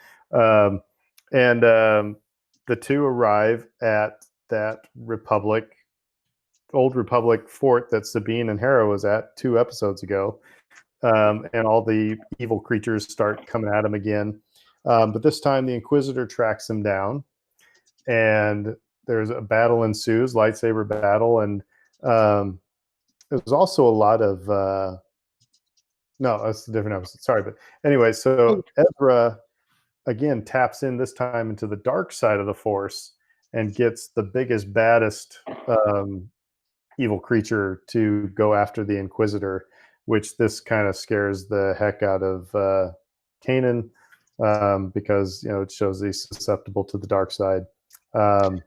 And the two arrive at that old Republic fort that Sabine and Hera was at 2 episodes ago. And all the evil creatures start coming at him again. But this time the Inquisitor tracks him down, and there's a battle ensues, lightsaber battle. And there's also a lot of... no, that's a different episode. Sorry. But anyway, so Ezra, again, taps in this time into the dark side of the Force and gets the biggest, baddest evil creature to go after the Inquisitor, which this kind of scares the heck out of Kanan, because it shows he's susceptible to the dark side. But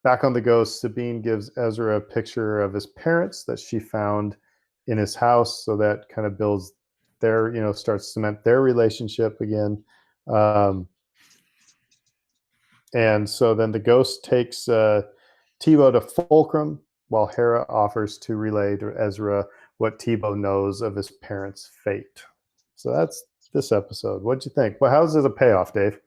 back on the Ghost, Sabine gives Ezra a picture of his parents that she found in his house, so that kind of builds their, starts to cement their relationship again. And so then the Ghost takes Teebo to Fulcrum, while Hera offers to relay to Ezra what Teebo knows of his parents' fate. So that's this episode. What'd you think? Well, how's it a payoff, Dave?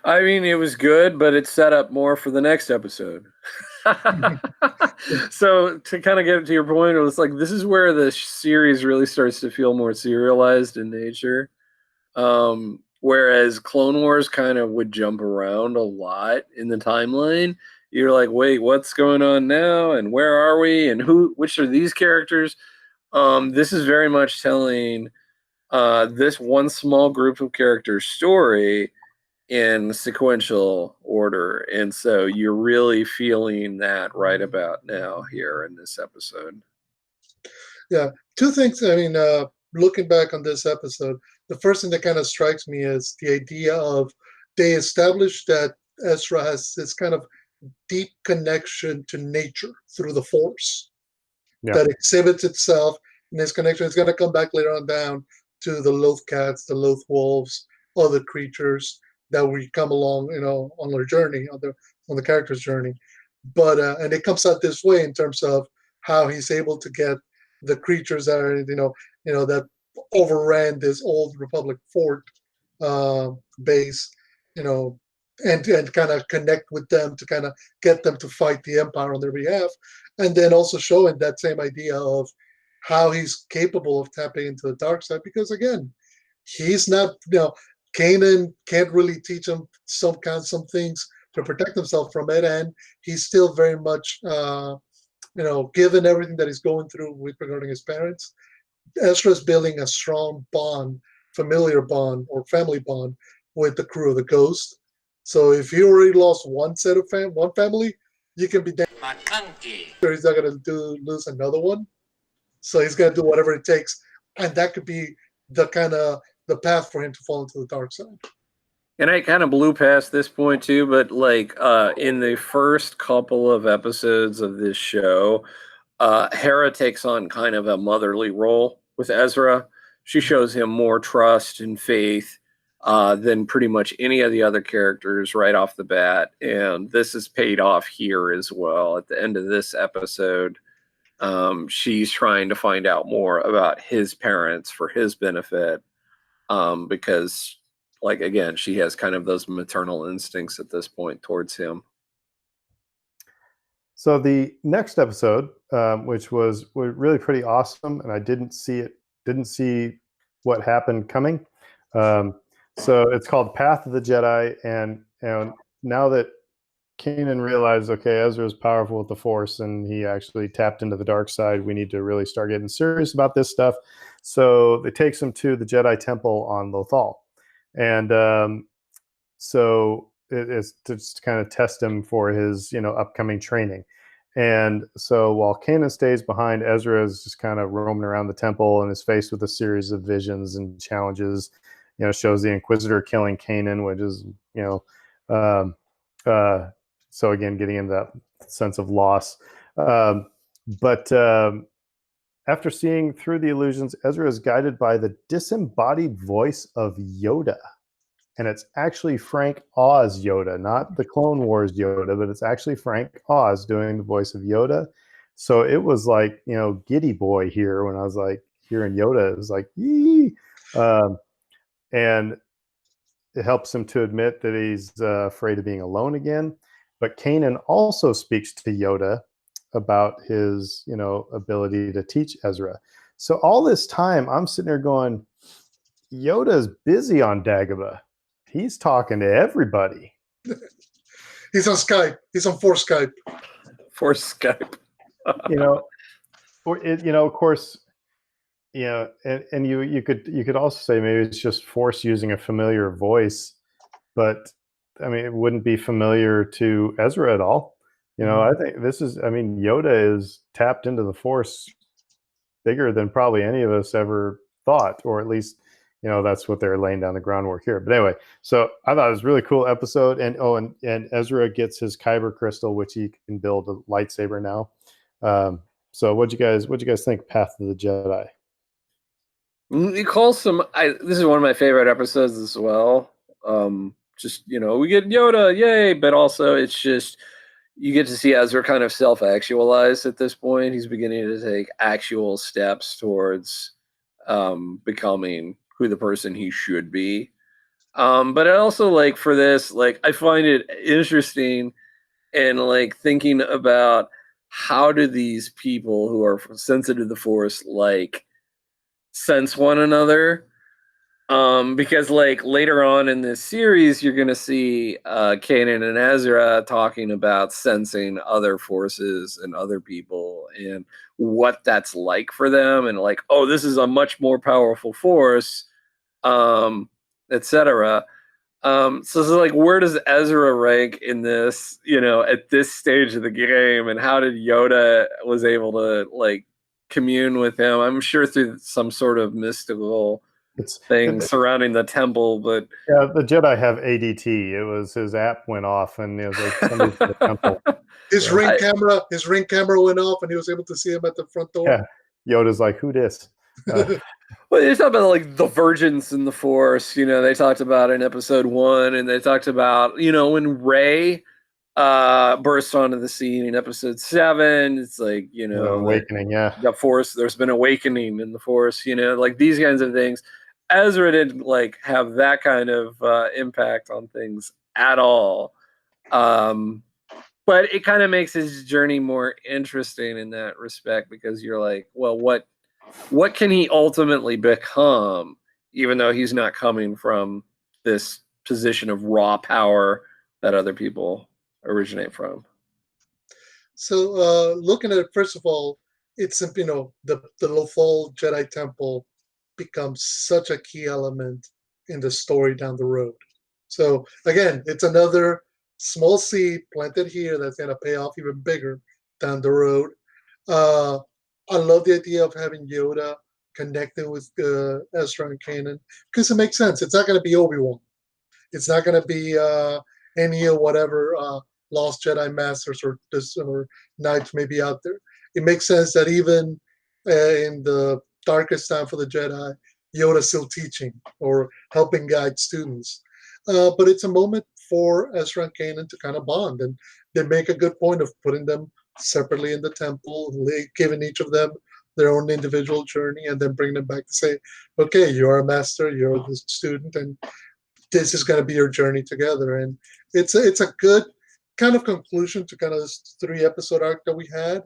I mean, it was good, but it set up more for the next episode. So to kind of get to your point, it was like this is where the series really starts to feel more serialized in nature. Whereas Clone Wars kind of would jump around a lot in the timeline. You're like, wait, what's going on now? And where are we? And which are these characters? This is very much telling this one small group of characters' story in sequential order. And so you're really feeling that right about now here in this episode. Yeah, two things. I mean, looking back on this episode, the first thing that kind of strikes me is the idea of they established that Ezra has this kind of deep connection to nature through the Force that exhibits itself in this connection. It's going to come back later on down to the Loth cats, the Loth wolves, other creatures that we come along, on their journey, on the character's journey. But and it comes out this way in terms of how he's able to get the creatures that are, that overran this old Republic fort base, and kind of connect with them to kind of get them to fight the Empire on their behalf, and then also showing that same idea of how he's capable of tapping into the dark side, because again, he's not, Kanan can't really teach him some things to protect himself from it, and he's still very much, given everything that he's going through with regarding his parents. Ezra's building a strong bond, familiar bond or family bond with the crew of the Ghost. So if you already lost one set of one family, you can be damn sure he's not going to lose another one. So he's going to do whatever it takes, and that could be the kind of the path for him to fall into the dark side. And I kind of blew past this point too, but like in the first couple of episodes of this show, Hera takes on kind of a motherly role with Ezra. She shows him more trust and faith than pretty much any of the other characters right off the bat. And this is paid off here as well. At the end of this episode, she's trying to find out more about his parents for his benefit, because, like, again, she has kind of those maternal instincts at this point towards him. So the next episode, which was really pretty awesome, and I didn't see what happened coming. So it's called Path of the Jedi, and now that Kanan realized, okay, Ezra's powerful with the Force, and he actually tapped into the dark side, we need to really start getting serious about this stuff. So it takes him to the Jedi Temple on Lothal, and so it's to just kind of test him for his upcoming training. And so while Kanan stays behind, Ezra is just kind of roaming around the temple and is faced with a series of visions and challenges. Shows the Inquisitor killing Kanan, which is so again getting into that sense of loss. But after seeing through the illusions, Ezra is guided by the disembodied voice of Yoda. And it's actually Frank Oz Yoda, not the Clone Wars Yoda, but it's actually Frank Oz doing the voice of Yoda. So it was like, giddy boy here when I was like hearing Yoda. It was like, yee. And it helps him to admit that he's afraid of being alone again. But Kanan also speaks to Yoda about his, ability to teach Ezra. So all this time, I'm sitting there going, Yoda's busy on Dagobah. He's talking to everybody. He's on Skype. He's on Force Skype. Force Skype. Of course, and you could also say maybe it's just Force using a familiar voice, but I mean, it wouldn't be familiar to Ezra at all. I think Yoda is tapped into the Force bigger than probably any of us ever thought, or at least that's what they're laying down the groundwork here. But anyway, so I thought it was a really cool episode. And Ezra gets his Kyber crystal, which he can build a lightsaber now. So what'd you guys think, Path of the Jedi? It calls this is one of my favorite episodes as well. Just, we get Yoda, yay, but also it's just, you get to see Ezra kind of self-actualize at this point. He's beginning to take actual steps towards becoming who the person he should be. But I also like for this, like I find it interesting and like thinking about how do these people who are sensitive to the Force like sense one another. Because like later on in this series, you're gonna see Kanan and Ezra talking about sensing other forces and other people and what that's like for them, and like, oh, this is a much more powerful force, um, etc. So it's like, where does Ezra rank in this? You know, at this stage of the game, and how did Yoda was able to like commune with him? I'm sure through some sort of mystical It's thing surrounding the temple, but yeah, the Jedi have ADT. It was his app went off, and it was like somebody from the temple. His Yeah. ring camera went off, and he was able to see him at the front door. Yeah, Yoda's like, "Who dis?" well, they talked about like the virgins in the Force. You know, they talked about in Episode 1, and they talked about when Rey burst onto the scene in Episode 7. It's like awakening. Yeah, the Force. There's been awakening in the Force. You know, like these kinds of things. Ezra didn't like have that kind of impact on things at all. But it kind of makes his journey more interesting in that respect, because you're like, well, what can he ultimately become, even though he's not coming from this position of raw power that other people originate from? So looking at it, first of all, it's the Lothal Jedi Temple becomes such a key element in the story down the road. So again, it's another small seed planted here that's going to pay off even bigger down the road. I love the idea of having Yoda connecting with Ezra and Kanan, because it makes sense. It's not going to be Obi-Wan. It's not going to be any of whatever lost Jedi masters or knights may be out there. It makes sense that even in the darkest time for the Jedi, Yoda's still teaching or helping guide students. But it's a moment for Ezra and Kanan to kind of bond, and they make a good point of putting them separately in the temple, giving each of them their own individual journey, and then bring them back to say, okay, you're a master, you're the student, and this is going to be your journey together. And it's a good kind of conclusion to kind of this 3-episode arc that we had,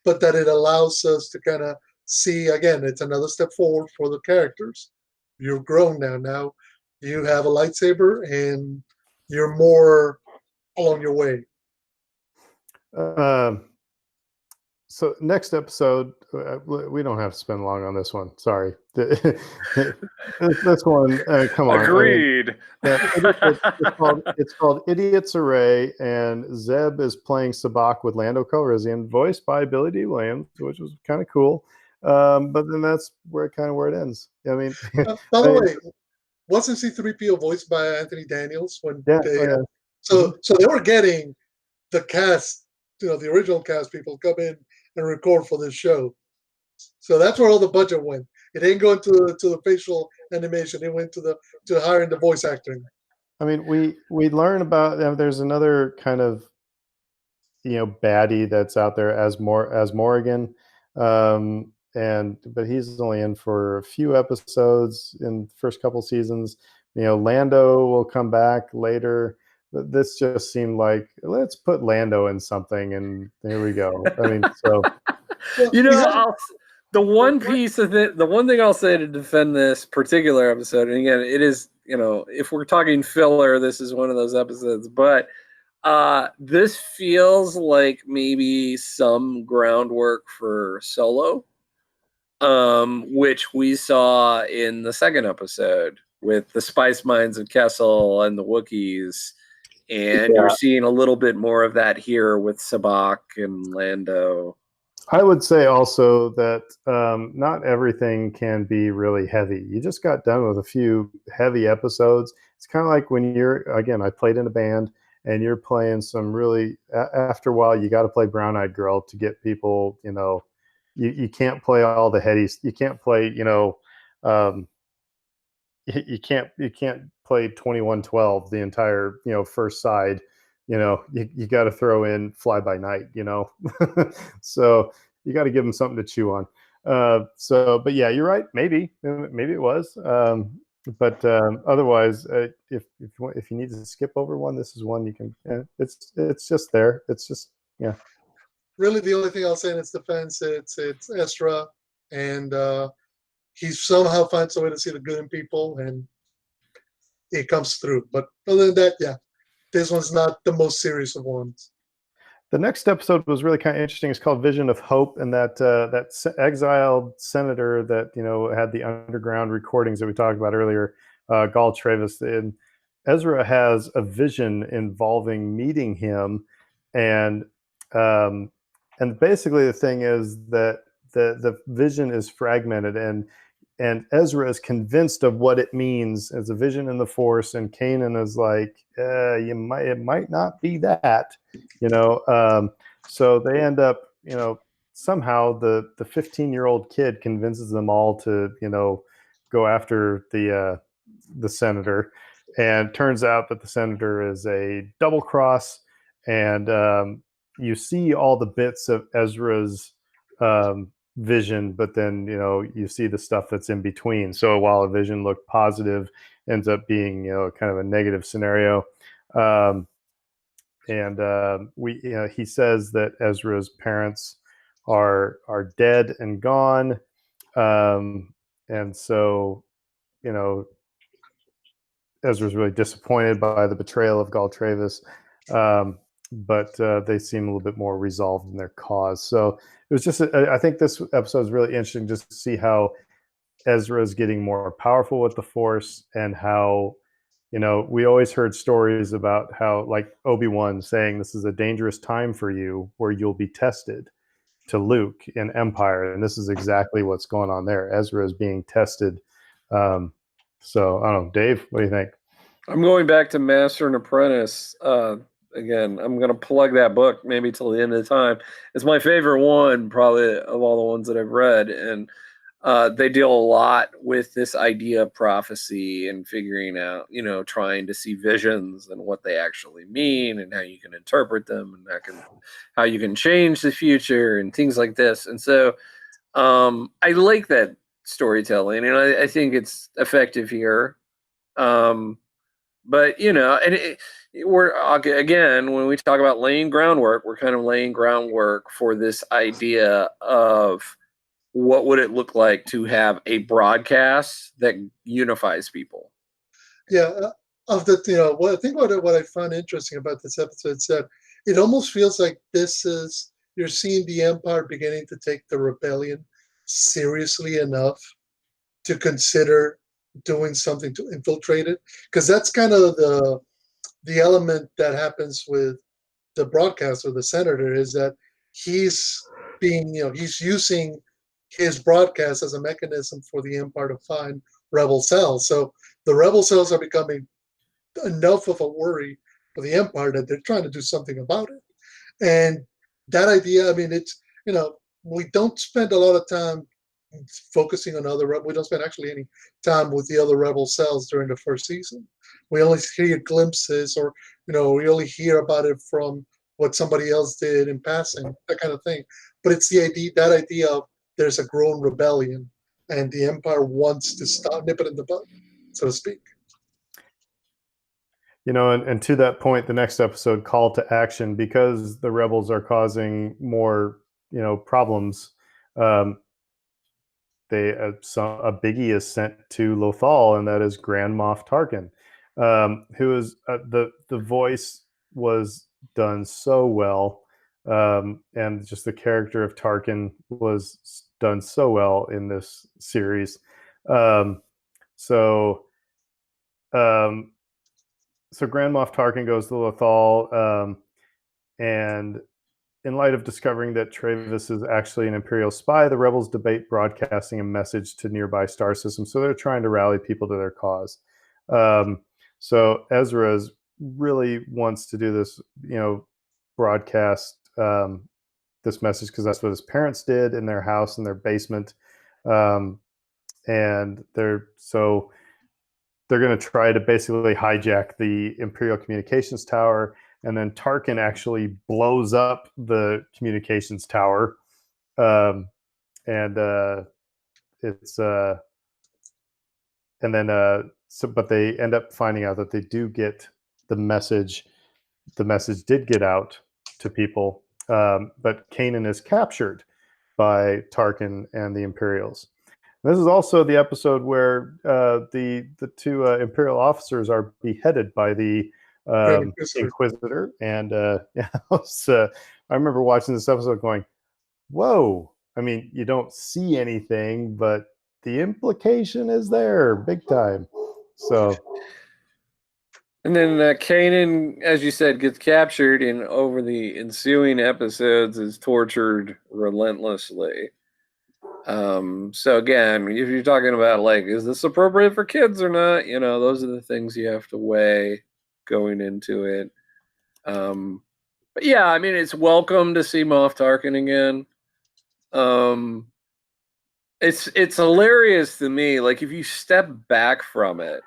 but that it allows us to kind of see, again, it's another step forward for the characters. You've grown now you have a lightsaber and you're more along your way. So next episode, we don't have to spend long on this one. Sorry, this one. Come on. Agreed. It's called Idiots Array, and Zeb is playing Sabacc with Lando Calrissian, voiced by Billy Dee Williams, which was kind of cool. But then that's where it ends. I mean, by the way, wasn't C-3PO voiced by Anthony Daniels when so they were getting the cast, the original cast people come in and record for this show. So that's where all the budget went. It didn't go into the facial animation. It went to hiring the voice acting. I mean, we learn about there's another kind of baddie that's out there as Morrigan, but he's only in for a few episodes in the first couple seasons. Lando will come back later. This just seemed like, let's put Lando in something, and here we go. I mean, so the one piece of it, the one thing I'll say to defend this particular episode, and again, it is, if we're talking filler, this is one of those episodes, but this feels like maybe some groundwork for Solo, which we saw in the second episode with the spice mines of Kessel and the Wookiees. And you're seeing a little bit more of that here with Sabacc and Lando. I would say also that not everything can be really heavy. You just got done with a few heavy episodes. It's kind of like when I played in a band and you're playing some really, after a while, you got to play Brown Eyed Girl to get people, you can't play all the heady, you can't play, you can't play 2112 the entire first side. You got to throw in Fly By Night. So you got to give them something to chew on. But yeah, you're right. Maybe it was. But otherwise, if you need to skip over one, this is one you can. It's just there. It's just Really, the only thing I'll say in its defense, it's Ezra, and he somehow finds a way to see the good in people, and it comes through. But other than that, yeah, this one's not the most serious of ones. The next episode was really kind of interesting. It's called Vision of Hope, and that exiled senator that had the underground recordings that we talked about earlier, Gall Travis, and Ezra has a vision involving meeting him, and basically the thing is that the vision is fragmented, and Ezra is convinced of what it means as a vision in the Force, and Kanan is like, it might not be that, so they end up, somehow the 15-year-old kid convinces them all to, go after the senator, and turns out that the senator is a double cross, and you see all the bits of Ezra's vision, but then you see the stuff that's in between. So while a vision looked positive, ends up being kind of a negative scenario. He says that Ezra's parents are dead and gone, and so Ezra's really disappointed by the betrayal of Gall Travis, but they seem a little bit more resolved in their cause. So it was just, I think this episode is really interesting just to see how Ezra is getting more powerful with the Force, and how, we always heard stories about how, like Obi-Wan saying, this is a dangerous time for you where you'll be tested, to Luke in Empire. And this is exactly what's going on there. Ezra is being tested. So I don't know, Dave, what do you think? I'm going back to Master and Apprentice. Again, I'm going to plug that book maybe till the end of the time. It's my favorite one, probably, of all the ones that I've read. And they deal a lot with this idea of prophecy and figuring out, trying to see visions and what they actually mean, and how you can interpret them, and how you can change the future and things like this. And so I like that storytelling, and I think it's effective here. But we're, again, when we talk about laying groundwork, we're kind of laying groundwork for this idea of what would it look like to have a broadcast that unifies people. Yeah, of the what I think what I found interesting about this episode is that it almost feels like you're seeing the Empire beginning to take the rebellion seriously enough to consider doing something to infiltrate it, because that's kind of the element that happens with the broadcaster, the senator, is that he's he's using his broadcast as a mechanism for the Empire to find rebel cells. So the rebel cells are becoming enough of a worry for the Empire that they're trying to do something about it. And that idea, I mean, it's, we don't spend a lot of time focusing on we don't spend actually any time with the other rebel cells during the first season. We only hear glimpses, or we only hear about it from what somebody else did in passing, that kind of thing. But it's that idea of there's a growing rebellion, and the Empire wants to stop, nip it in the bud, so to speak. And to that point, the next episode, Call to Action, because the rebels are causing more problems. A biggie is sent to Lothal, and that is Grand Moff Tarkin, who is the voice was done so well, and just the character of Tarkin was done so well in this series. So Grand Moff Tarkin goes to Lothal, and in light of discovering that Travis is actually an Imperial spy, the rebels debate broadcasting a message to nearby star systems. So they're trying to rally people to their cause. So Ezra really wants to do this, broadcast this message, because that's what his parents did in their house, in their basement. And they're going to try to basically hijack the Imperial communications tower. And then Tarkin actually blows up the communications tower, and and then but they end up finding out that they do get the message. The message did get out to people, but Kanan is captured by Tarkin and the Imperials. This is also the episode where the two Imperial officers are beheaded by the Inquisitor. And yeah, I remember watching this episode going, whoa. I mean, you don't see anything, but the implication is there big time. So, and then Kanan, as you said, gets captured, and over the ensuing episodes is tortured relentlessly. So again, if you're talking about like, is this appropriate for kids or not? You know, those are the things you have to weigh going into it. But yeah, I mean, it's welcome to see Moff Tarkin again. It's hilarious to me. Like, if you step back from it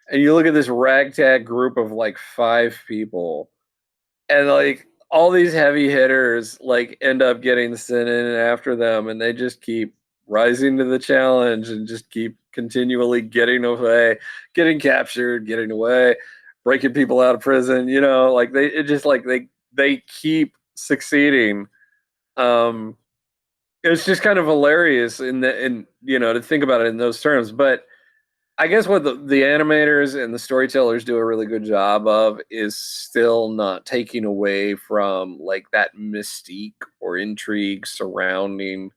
and you look at this ragtag group of like 5 people, and like all these heavy hitters like end up getting sent in after them, and they just keep rising to the challenge and just keep continually getting away, getting captured, getting away, breaking people out of prison. You know, like they keep succeeding. It's just kind of hilarious in you know, to think about it in those terms. But I guess what the animators and the storytellers do a really good job of is still not taking away from like that mystique or intrigue surrounding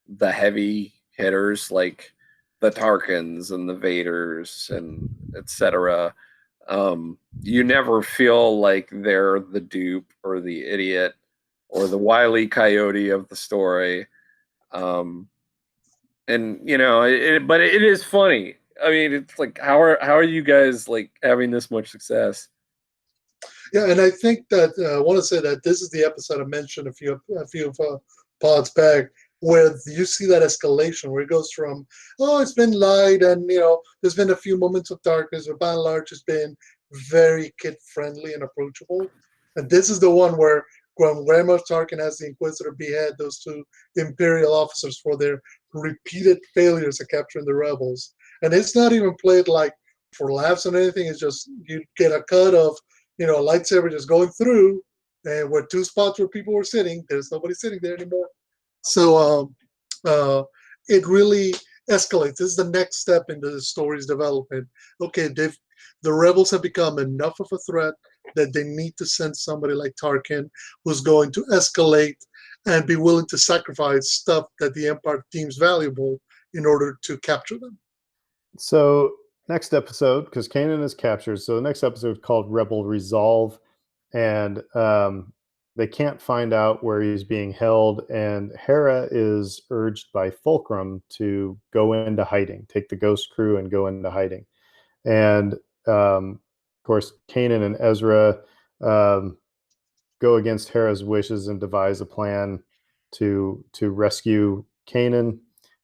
the heavy hitters like the Tarkins and the Vaders and etc. You never feel like they're the dupe or the idiot or the wily coyote of the story. And you know, but it is funny. I mean, it's like, how are you guys like having this much success? Yeah, and I think that I want to say that this is the episode I mentioned a few pods back, where you see that escalation where it goes from, oh, it's been light, and you know, there's been a few moments of darkness, but by and large, it's been very kid friendly and approachable. And this is the one where when Moff Tarkin has the Inquisitor behead those 2 Imperial officers for their repeated failures at capturing the rebels. And it's not even played like for laughs or anything. It's just you get a cut of, you know, a lightsaber just going through, and where 2 spots where people were sitting, there's nobody sitting there anymore. So it really escalates. This is the next step into the story's development. Okay, the rebels have become enough of a threat that they need to send somebody like Tarkin who's going to escalate and be willing to sacrifice stuff that the Empire deems valuable in order to capture them. So next episode, because Kanan is captured, so the next episode called Rebel Resolve, and they can't find out where he's being held, and Hera is urged by Fulcrum to go into hiding, take the Ghost crew and go into hiding. And of course, Kanan and Ezra go against Hera's wishes and devise a plan to rescue Kanan,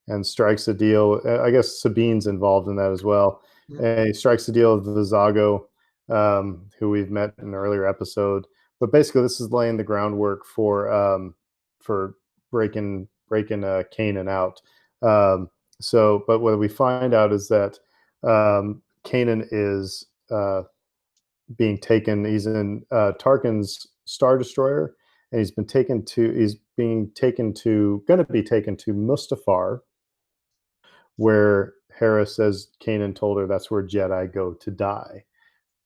and strikes a deal. I guess Sabine's involved in that as well. Mm-hmm. And he strikes a deal with Vizago, who we've met in an earlier episode. But basically, this is laying the groundwork for breaking Kanan out. But what we find out is that Kanan is being taken. He's in Tarkin's Star Destroyer, and he's going to be taken to Mustafar, where Hera says Kanan told her that's where Jedi go to die,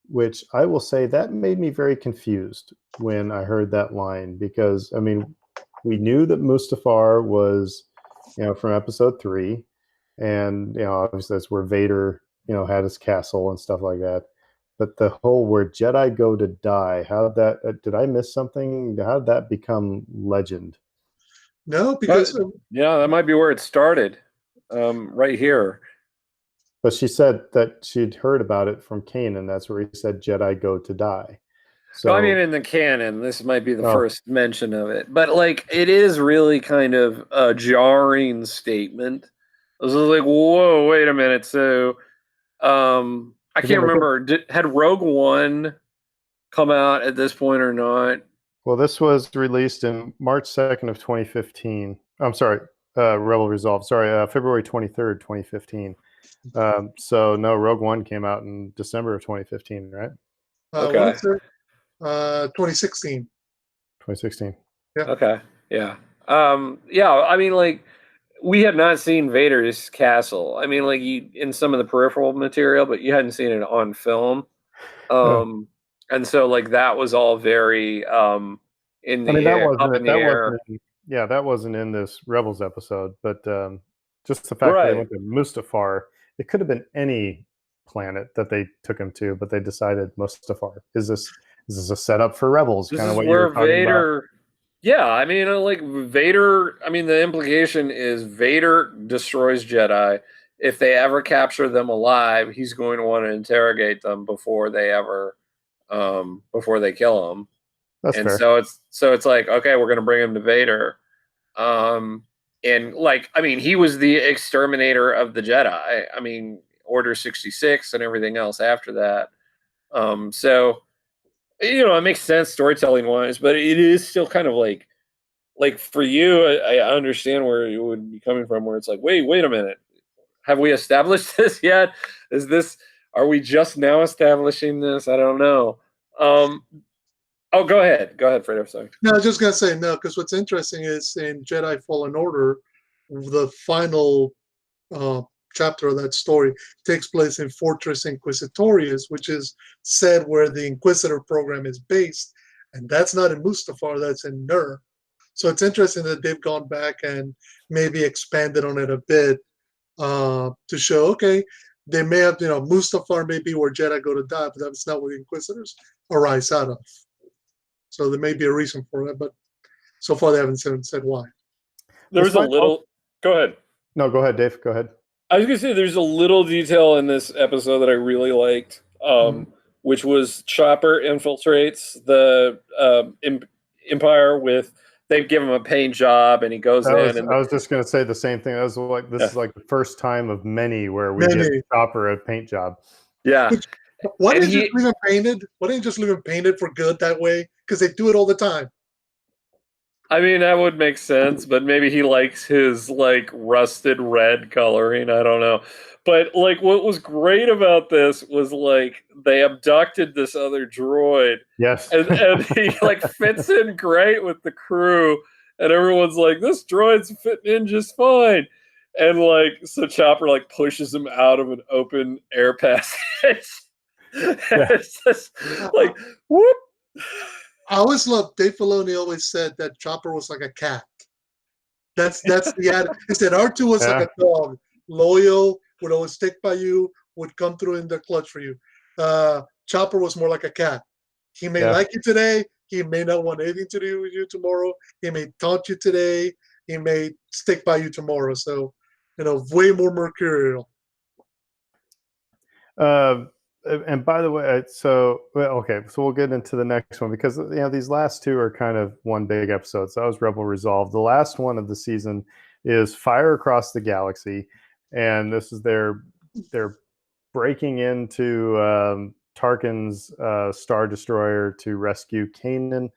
which I will say that made me very confused when I heard that line, because I mean, we knew that Mustafar was, you know, from episode 3, and you know, obviously that's where Vader, you know, had his castle and stuff like that. But the whole where Jedi go to die, how that did I miss something? How did that become legend? No, because yeah, that might be where it started, right here. But she said that she'd heard about it from Kanan. That's where he said Jedi go to die. So I mean, in the canon, this might be the first mention of it. But like, it is really kind of a jarring statement. I was like, whoa, wait a minute. So I can't remember. Had Rogue One come out at this point or not? Well, this was released in March 2nd of 2015. I'm sorry, Rebel Resolve. Sorry, February 23rd, 2015. So no, Rogue One came out in December of 2015, right? Okay. What is it? 2016. 2016. Okay. Yeah. Yeah. I mean, like, we had not seen Vader's castle. I mean, like, you in some of the peripheral material, but you hadn't seen it on film. And so, like, that was all very in the air, up in the air. That wasn't in this Rebels episode, but just the fact that they Right. went to Mustafar, it could have been any planet that they took him to, but they decided Mustafar. Is this a setup for Rebels? This Kind is of what you where were talking about. Vader. Yeah, I mean, like Vader. I mean, the implication is Vader destroys Jedi. If they ever capture them alive, he's going to want to interrogate them before they kill them. That's And fair. so it's like, okay, we're going to bring him to Vader. And like, I mean, he was the exterminator of the Jedi. I mean, Order 66 and everything else after that. So you know, it makes sense storytelling wise, but it is still kind of like for you, I understand where you would be coming from, where it's like, wait a minute, have we established this yet? Are we just now establishing this? I don't know. Oh, go ahead, Fredo. Sorry. No, I was just gonna say no, because what's interesting is in Jedi Fallen Order, the final chapter of that story takes place in Fortress Inquisitorius, which is said where the Inquisitor program is based, and that's not in Mustafar, that's in Nur. So it's interesting that they've gone back and maybe expanded on it a bit to show, okay, they may have, Mustafar may be where Jedi go to die, but that's not where the Inquisitors arise out of. So there may be a reason for that, but so far they haven't said why. There's a little. Go ahead. No, go ahead, Dave. Go ahead. I was gonna say there's a little detail in this episode that I really liked, which was Chopper infiltrates the Empire with. They give him a paint job, and he goes in. I was just going to say the same thing. I was like, this is like the first time of many where we get Chopper a paint job. Yeah. Why didn't you just leave him painted? Why didn't you just leave him painted for good that way? Because they do it all the time. I mean, that would make sense, but maybe he likes his like rusted red coloring. I don't know. But like what was great about this was like they abducted this other droid. Yes. And he like fits in great with the crew. And everyone's like, this droid's fitting in just fine. And like so Chopper like pushes him out of an open air passage. It's just like whoop. I always loved Dave Filoni always said that Chopper was like a cat. That's the ad. He said R2 was like a dog, loyal, would always stick by you, would come through in the clutch for you. Chopper was more like a cat. He may like you today. He may not want anything to do with you tomorrow. He may taunt you today. He may stick by you tomorrow. So, way more mercurial. And by the way, so we'll get into the next one because these last two are kind of one big episode. So that was Rebel Resolve. The last one of the season is Fire Across the Galaxy, and this is they're breaking into Tarkin's Star Destroyer to rescue Kanan,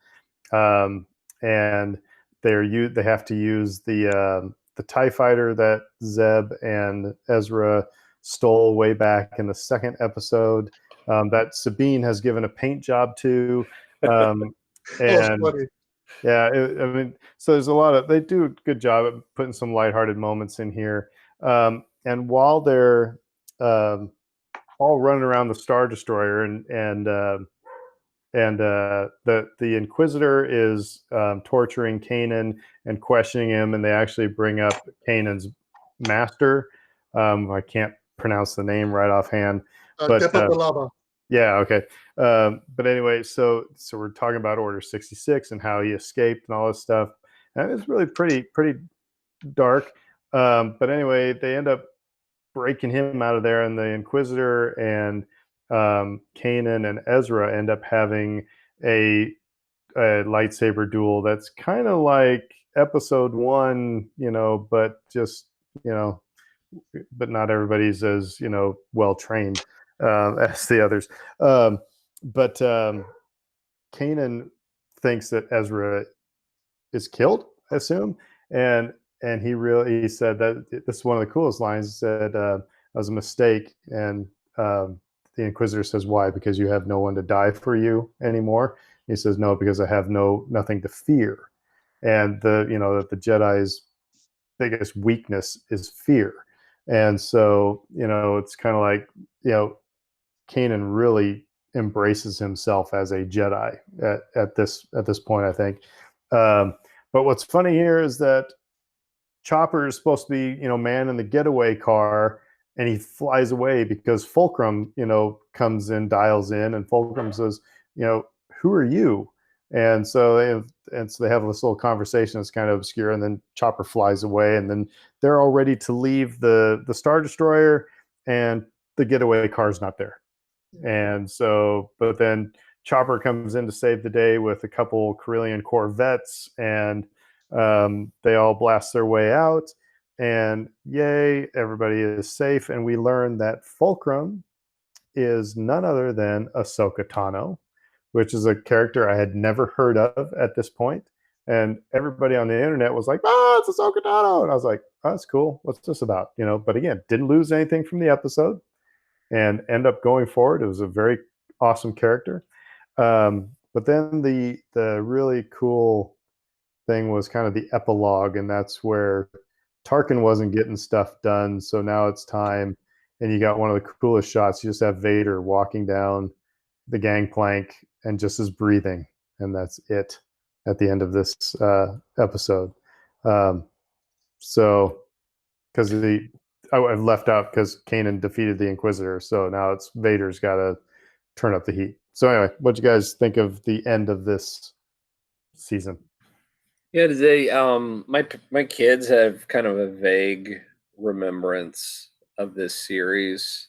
and they have to use the TIE fighter that Zeb and Ezra stole way back in the second episode that Sabine has given a paint job to. And so there's a lot of, they do a good job at putting some lighthearted moments in here. And while they're all running around the Star Destroyer and the Inquisitor is torturing Kanan and questioning him, and they actually bring up Kanan's master. I can't pronounce the name right offhand, but yeah, okay. But anyway, so we're talking about Order 66 and how he escaped and all this stuff, and it's really pretty dark. But anyway, they end up breaking him out of there, and the Inquisitor and Kanan and Ezra end up having a lightsaber duel that's kind of like Episode 1, but just but not everybody's as well trained as the others. But Kanan thinks that Ezra is killed, I assume, and he said that this is one of the coolest lines. He said, That was a mistake. And the Inquisitor says, why? Because you have no one to die for you anymore. He says, no, because I have nothing to fear. And that the Jedi's biggest weakness is fear. And so, it's kind of like, Kanan really embraces himself as a Jedi at this point, I think. But what's funny here is that Chopper is supposed to be, man in the getaway car, and he flies away because Fulcrum, comes in, dials in, and Fulcrum says, who are you? And so they have this little conversation that's kind of obscure, and then Chopper flies away, and then they're all ready to leave the Star Destroyer, and the getaway car's not there. And so, but then Chopper comes in to save the day with a couple Corellian Corvettes, and they all blast their way out, and yay, everybody is safe. And we learn that Fulcrum is none other than Ahsoka Tano, which is a character I had never heard of at this point. And everybody on the internet was like, oh, it's Ahsoka Tano. And I was like, oh, that's cool. What's this about? But again, didn't lose anything from the episode and end up going forward. It was a very awesome character. But then the really cool thing was kind of the epilogue, and that's where Tarkin wasn't getting stuff done. So now it's time, and you got one of the coolest shots. You just have Vader walking down the gangplank and just is breathing, and that's it at the end of this episode. So because I've left out because Kanan defeated the Inquisitor, so now it's Vader's got to turn up the heat. So anyway, what do you guys think of the end of this season? Yeah, my kids have kind of a vague remembrance of this series.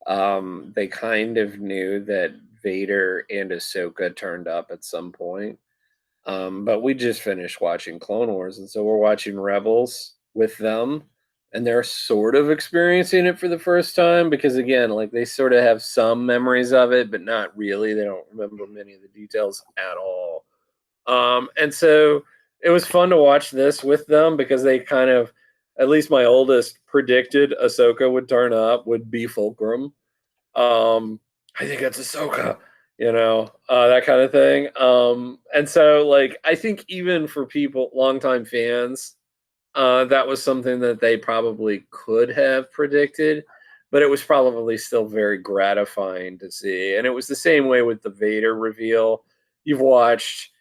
They kind of knew that Vader and Ahsoka turned up at some point, but we just finished watching Clone Wars, and so we're watching Rebels with them, and they're sort of experiencing it for the first time because, again, like they sort of have some memories of it, but not really. They don't remember many of the details at all. And so it was fun to watch this with them because they kind of, at least my oldest, predicted Ahsoka would turn up, would be Fulcrum. I think it's Ahsoka, that kind of thing. And so, like, I think even for people, longtime fans, that was something that they probably could have predicted, but it was probably still very gratifying to see. And it was the same way with the Vader reveal. You've watched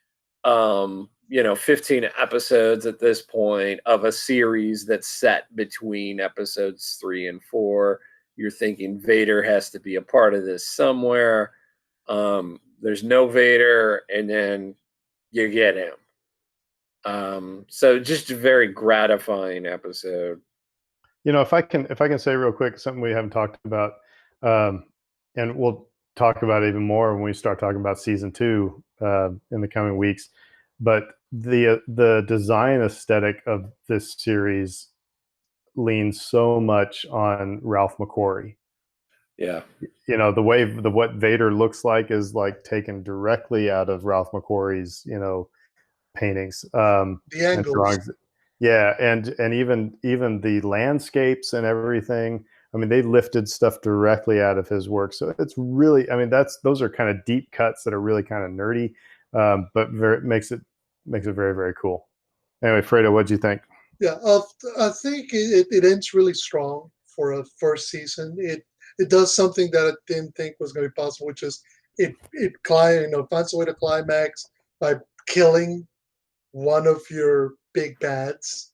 15 episodes at this point of a series that's set between episodes 3 and 4. You're thinking Vader has to be a part of this somewhere. There's no Vader, and then you get him. So just a very gratifying episode. If I can say real quick something we haven't talked about, and we'll talk about it even more when we start talking about season 2 in the coming weeks. But the design aesthetic of this series leans so much on Ralph McQuarrie. Yeah. The way what Vader looks like is like taken directly out of Ralph McQuarrie's, paintings. The angles. And drawings. Yeah, and even the landscapes and everything. I mean, they lifted stuff directly out of his work. So it's really, those are kind of deep cuts that are really kind of nerdy, but makes it very, very cool. Anyway, Fredo, what'd you think? Yeah, I think it ends really strong for a first season. It does something that I didn't think was going to be possible, which is it finds a way to climax by killing one of your big bads,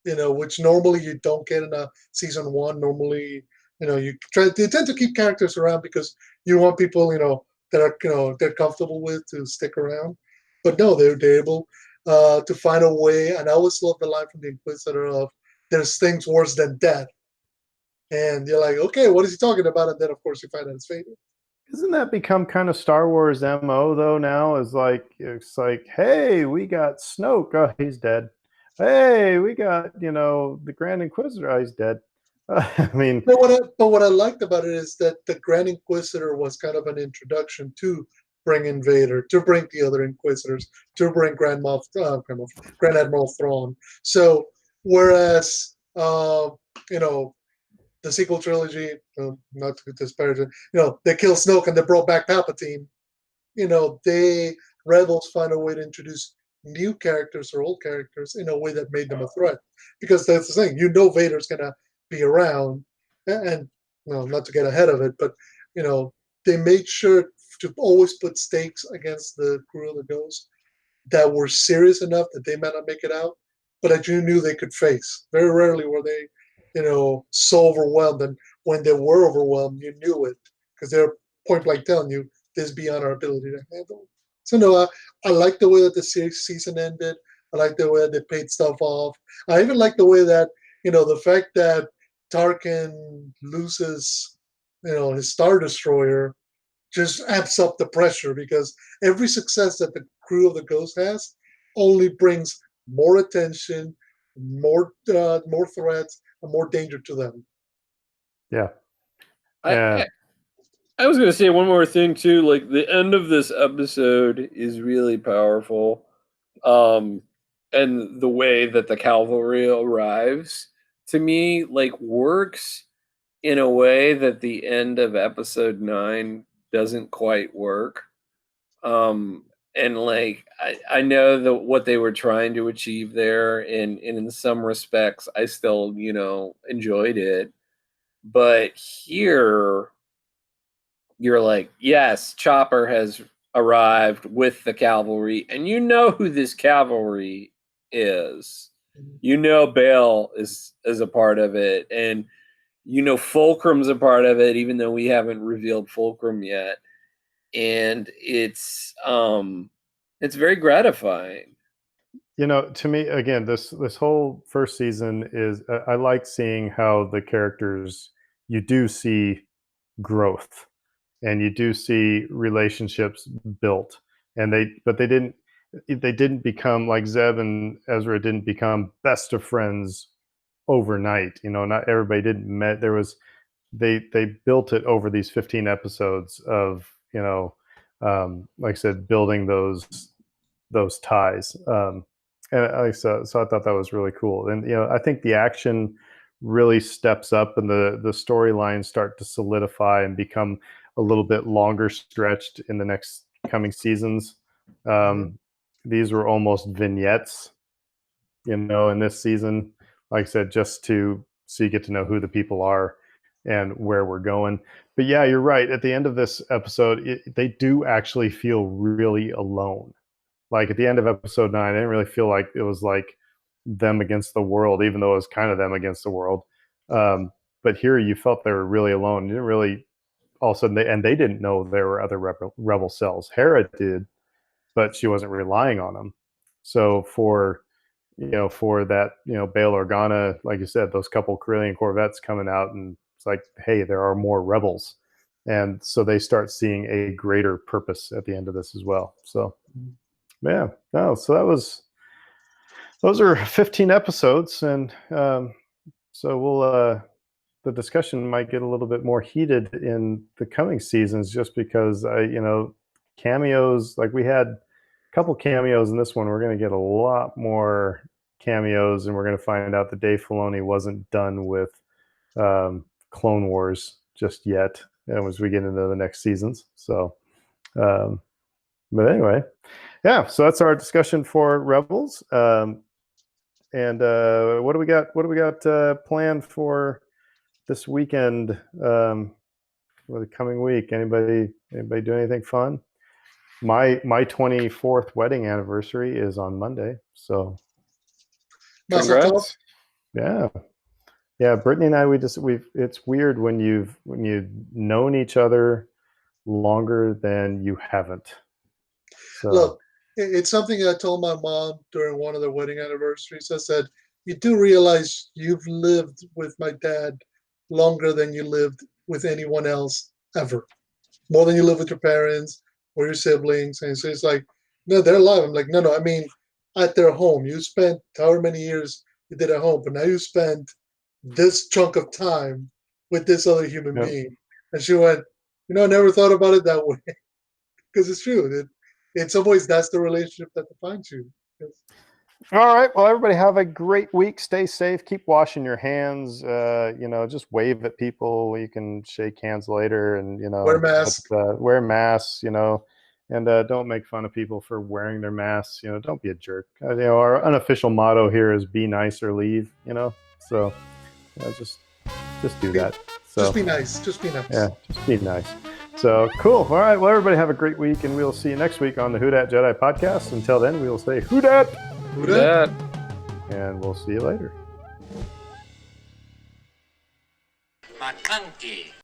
which normally you don't get in a season 1. Normally, they tend to keep characters around because you want people, that are, they're comfortable with to stick around. But no, they're able to find a way. And I always love the line from the Inquisitor of "There's things worse than death," and you're like, okay, what is he talking about? And then, of course, you find out it's Vader. Isn't that become kind of Star Wars MO though now? It's like, hey, we got Snoke, oh, he's dead. Hey, we got the Grand Inquisitor, oh, he's dead. I mean, but what I liked about it is that the Grand Inquisitor was kind of an introduction to bring in Vader, to bring the other Inquisitors, to bring Grand Admiral Thrawn. So whereas the sequel trilogy, not to disparage it, they kill Snoke and they brought back Palpatine. They Rebels find a way to introduce new characters or old characters in a way that made them a threat. Because that's the thing, Vader's gonna be around, and not to get ahead of it, but they made sure to always put stakes against the crew of the Ghost that were serious enough that they might not make it out, but that you knew they could face. Very rarely were they, so overwhelmed. And when they were overwhelmed, you knew it because they're point blank telling you this is beyond our ability to handle. So no, I like the way that the season ended. I like the way that they paid stuff off. I even like the way that the fact that Tarkin loses, his Star Destroyer just amps up the pressure because every success that the crew of the Ghost has only brings more attention, more threats, and more danger to them. Yeah. I was going to say one more thing too. Like the end of this episode is really powerful, and the way that the cavalry arrives to me works in a way that the end of episode 9 doesn't quite work. And I know that what they were trying to achieve there, and in some respects I still enjoyed it, but here you're like, yes, Chopper has arrived with the cavalry, and who this cavalry is. Bail is a part of it, and Fulcrum's a part of it, even though we haven't revealed Fulcrum yet. And it's very gratifying. To me, again, this whole first season is I like seeing how the characters, you do see growth and you do see relationships built, and they didn't become like Zeb and Ezra didn't become best of friends overnight. Not everybody didn't met. There was they built it over these 15 episodes of like I said, building those ties. And so I thought that was really cool. And I think the action really steps up, and the storylines start to solidify and become a little bit longer stretched in the next coming seasons. These were almost vignettes, in this season. Like I said, just so you get to know who the people are and where we're going. But yeah, you're right. At the end of this episode, they do actually feel really alone. Like at the end of episode 9, I didn't really feel like it was like them against the world, even though it was kind of them against the world. But here you felt they were really alone. You didn't really, all of a sudden, they didn't know there were other rebel cells. Hera did, but she wasn't relying on them. So for that, Bail Organa, like you said, those couple Corellian corvettes coming out, and it's like, hey, there are more rebels. And so they start seeing a greater purpose at the end of this as well. So, yeah, no, so those are 15 episodes. And so we'll, the discussion might get a little bit more heated in the coming seasons, just because, cameos, like we had a couple cameos in this one. We're going to get a lot more cameos, and we're going to find out that Dave Filoni wasn't done with Clone Wars just yet, as we get into the next seasons. So, but anyway, yeah. So that's our discussion for Rebels. And what do we got? What do we got planned for this weekend? For the coming week? Anybody do anything fun? My 24th wedding anniversary is on Monday, so congrats. Yeah, Brittany and I, it's weird when you've known each other longer than you haven't. So look, it's something I told my mom during one of the wedding anniversaries. I said, you do realize you've lived with my dad longer than you lived with anyone else ever, more than you live with your parents or your siblings. And so it's like, no, they're alive. I'm like, no, I mean, at their home. You spent however many years you did at home, but now you spend this chunk of time with this other human being. And she went, I never thought about it that way. Because it's true. In some ways, that's the relationship that defines you. All right. Well, everybody have a great week. Stay safe. Keep washing your hands. Just wave at people. You can shake hands later, and Wear a mask. wear masks. And don't make fun of people for wearing their masks. Don't be a jerk. Our unofficial motto here is "Be nice or leave." So just do that. So Just be nice. Just be nice. yeah, just be nice. So cool. All right. Well, everybody have a great week, and we'll see you next week on the Who Dat Jedi podcast. Until then, we will say Who Dat, Who dat? and we'll see you later. McConkey.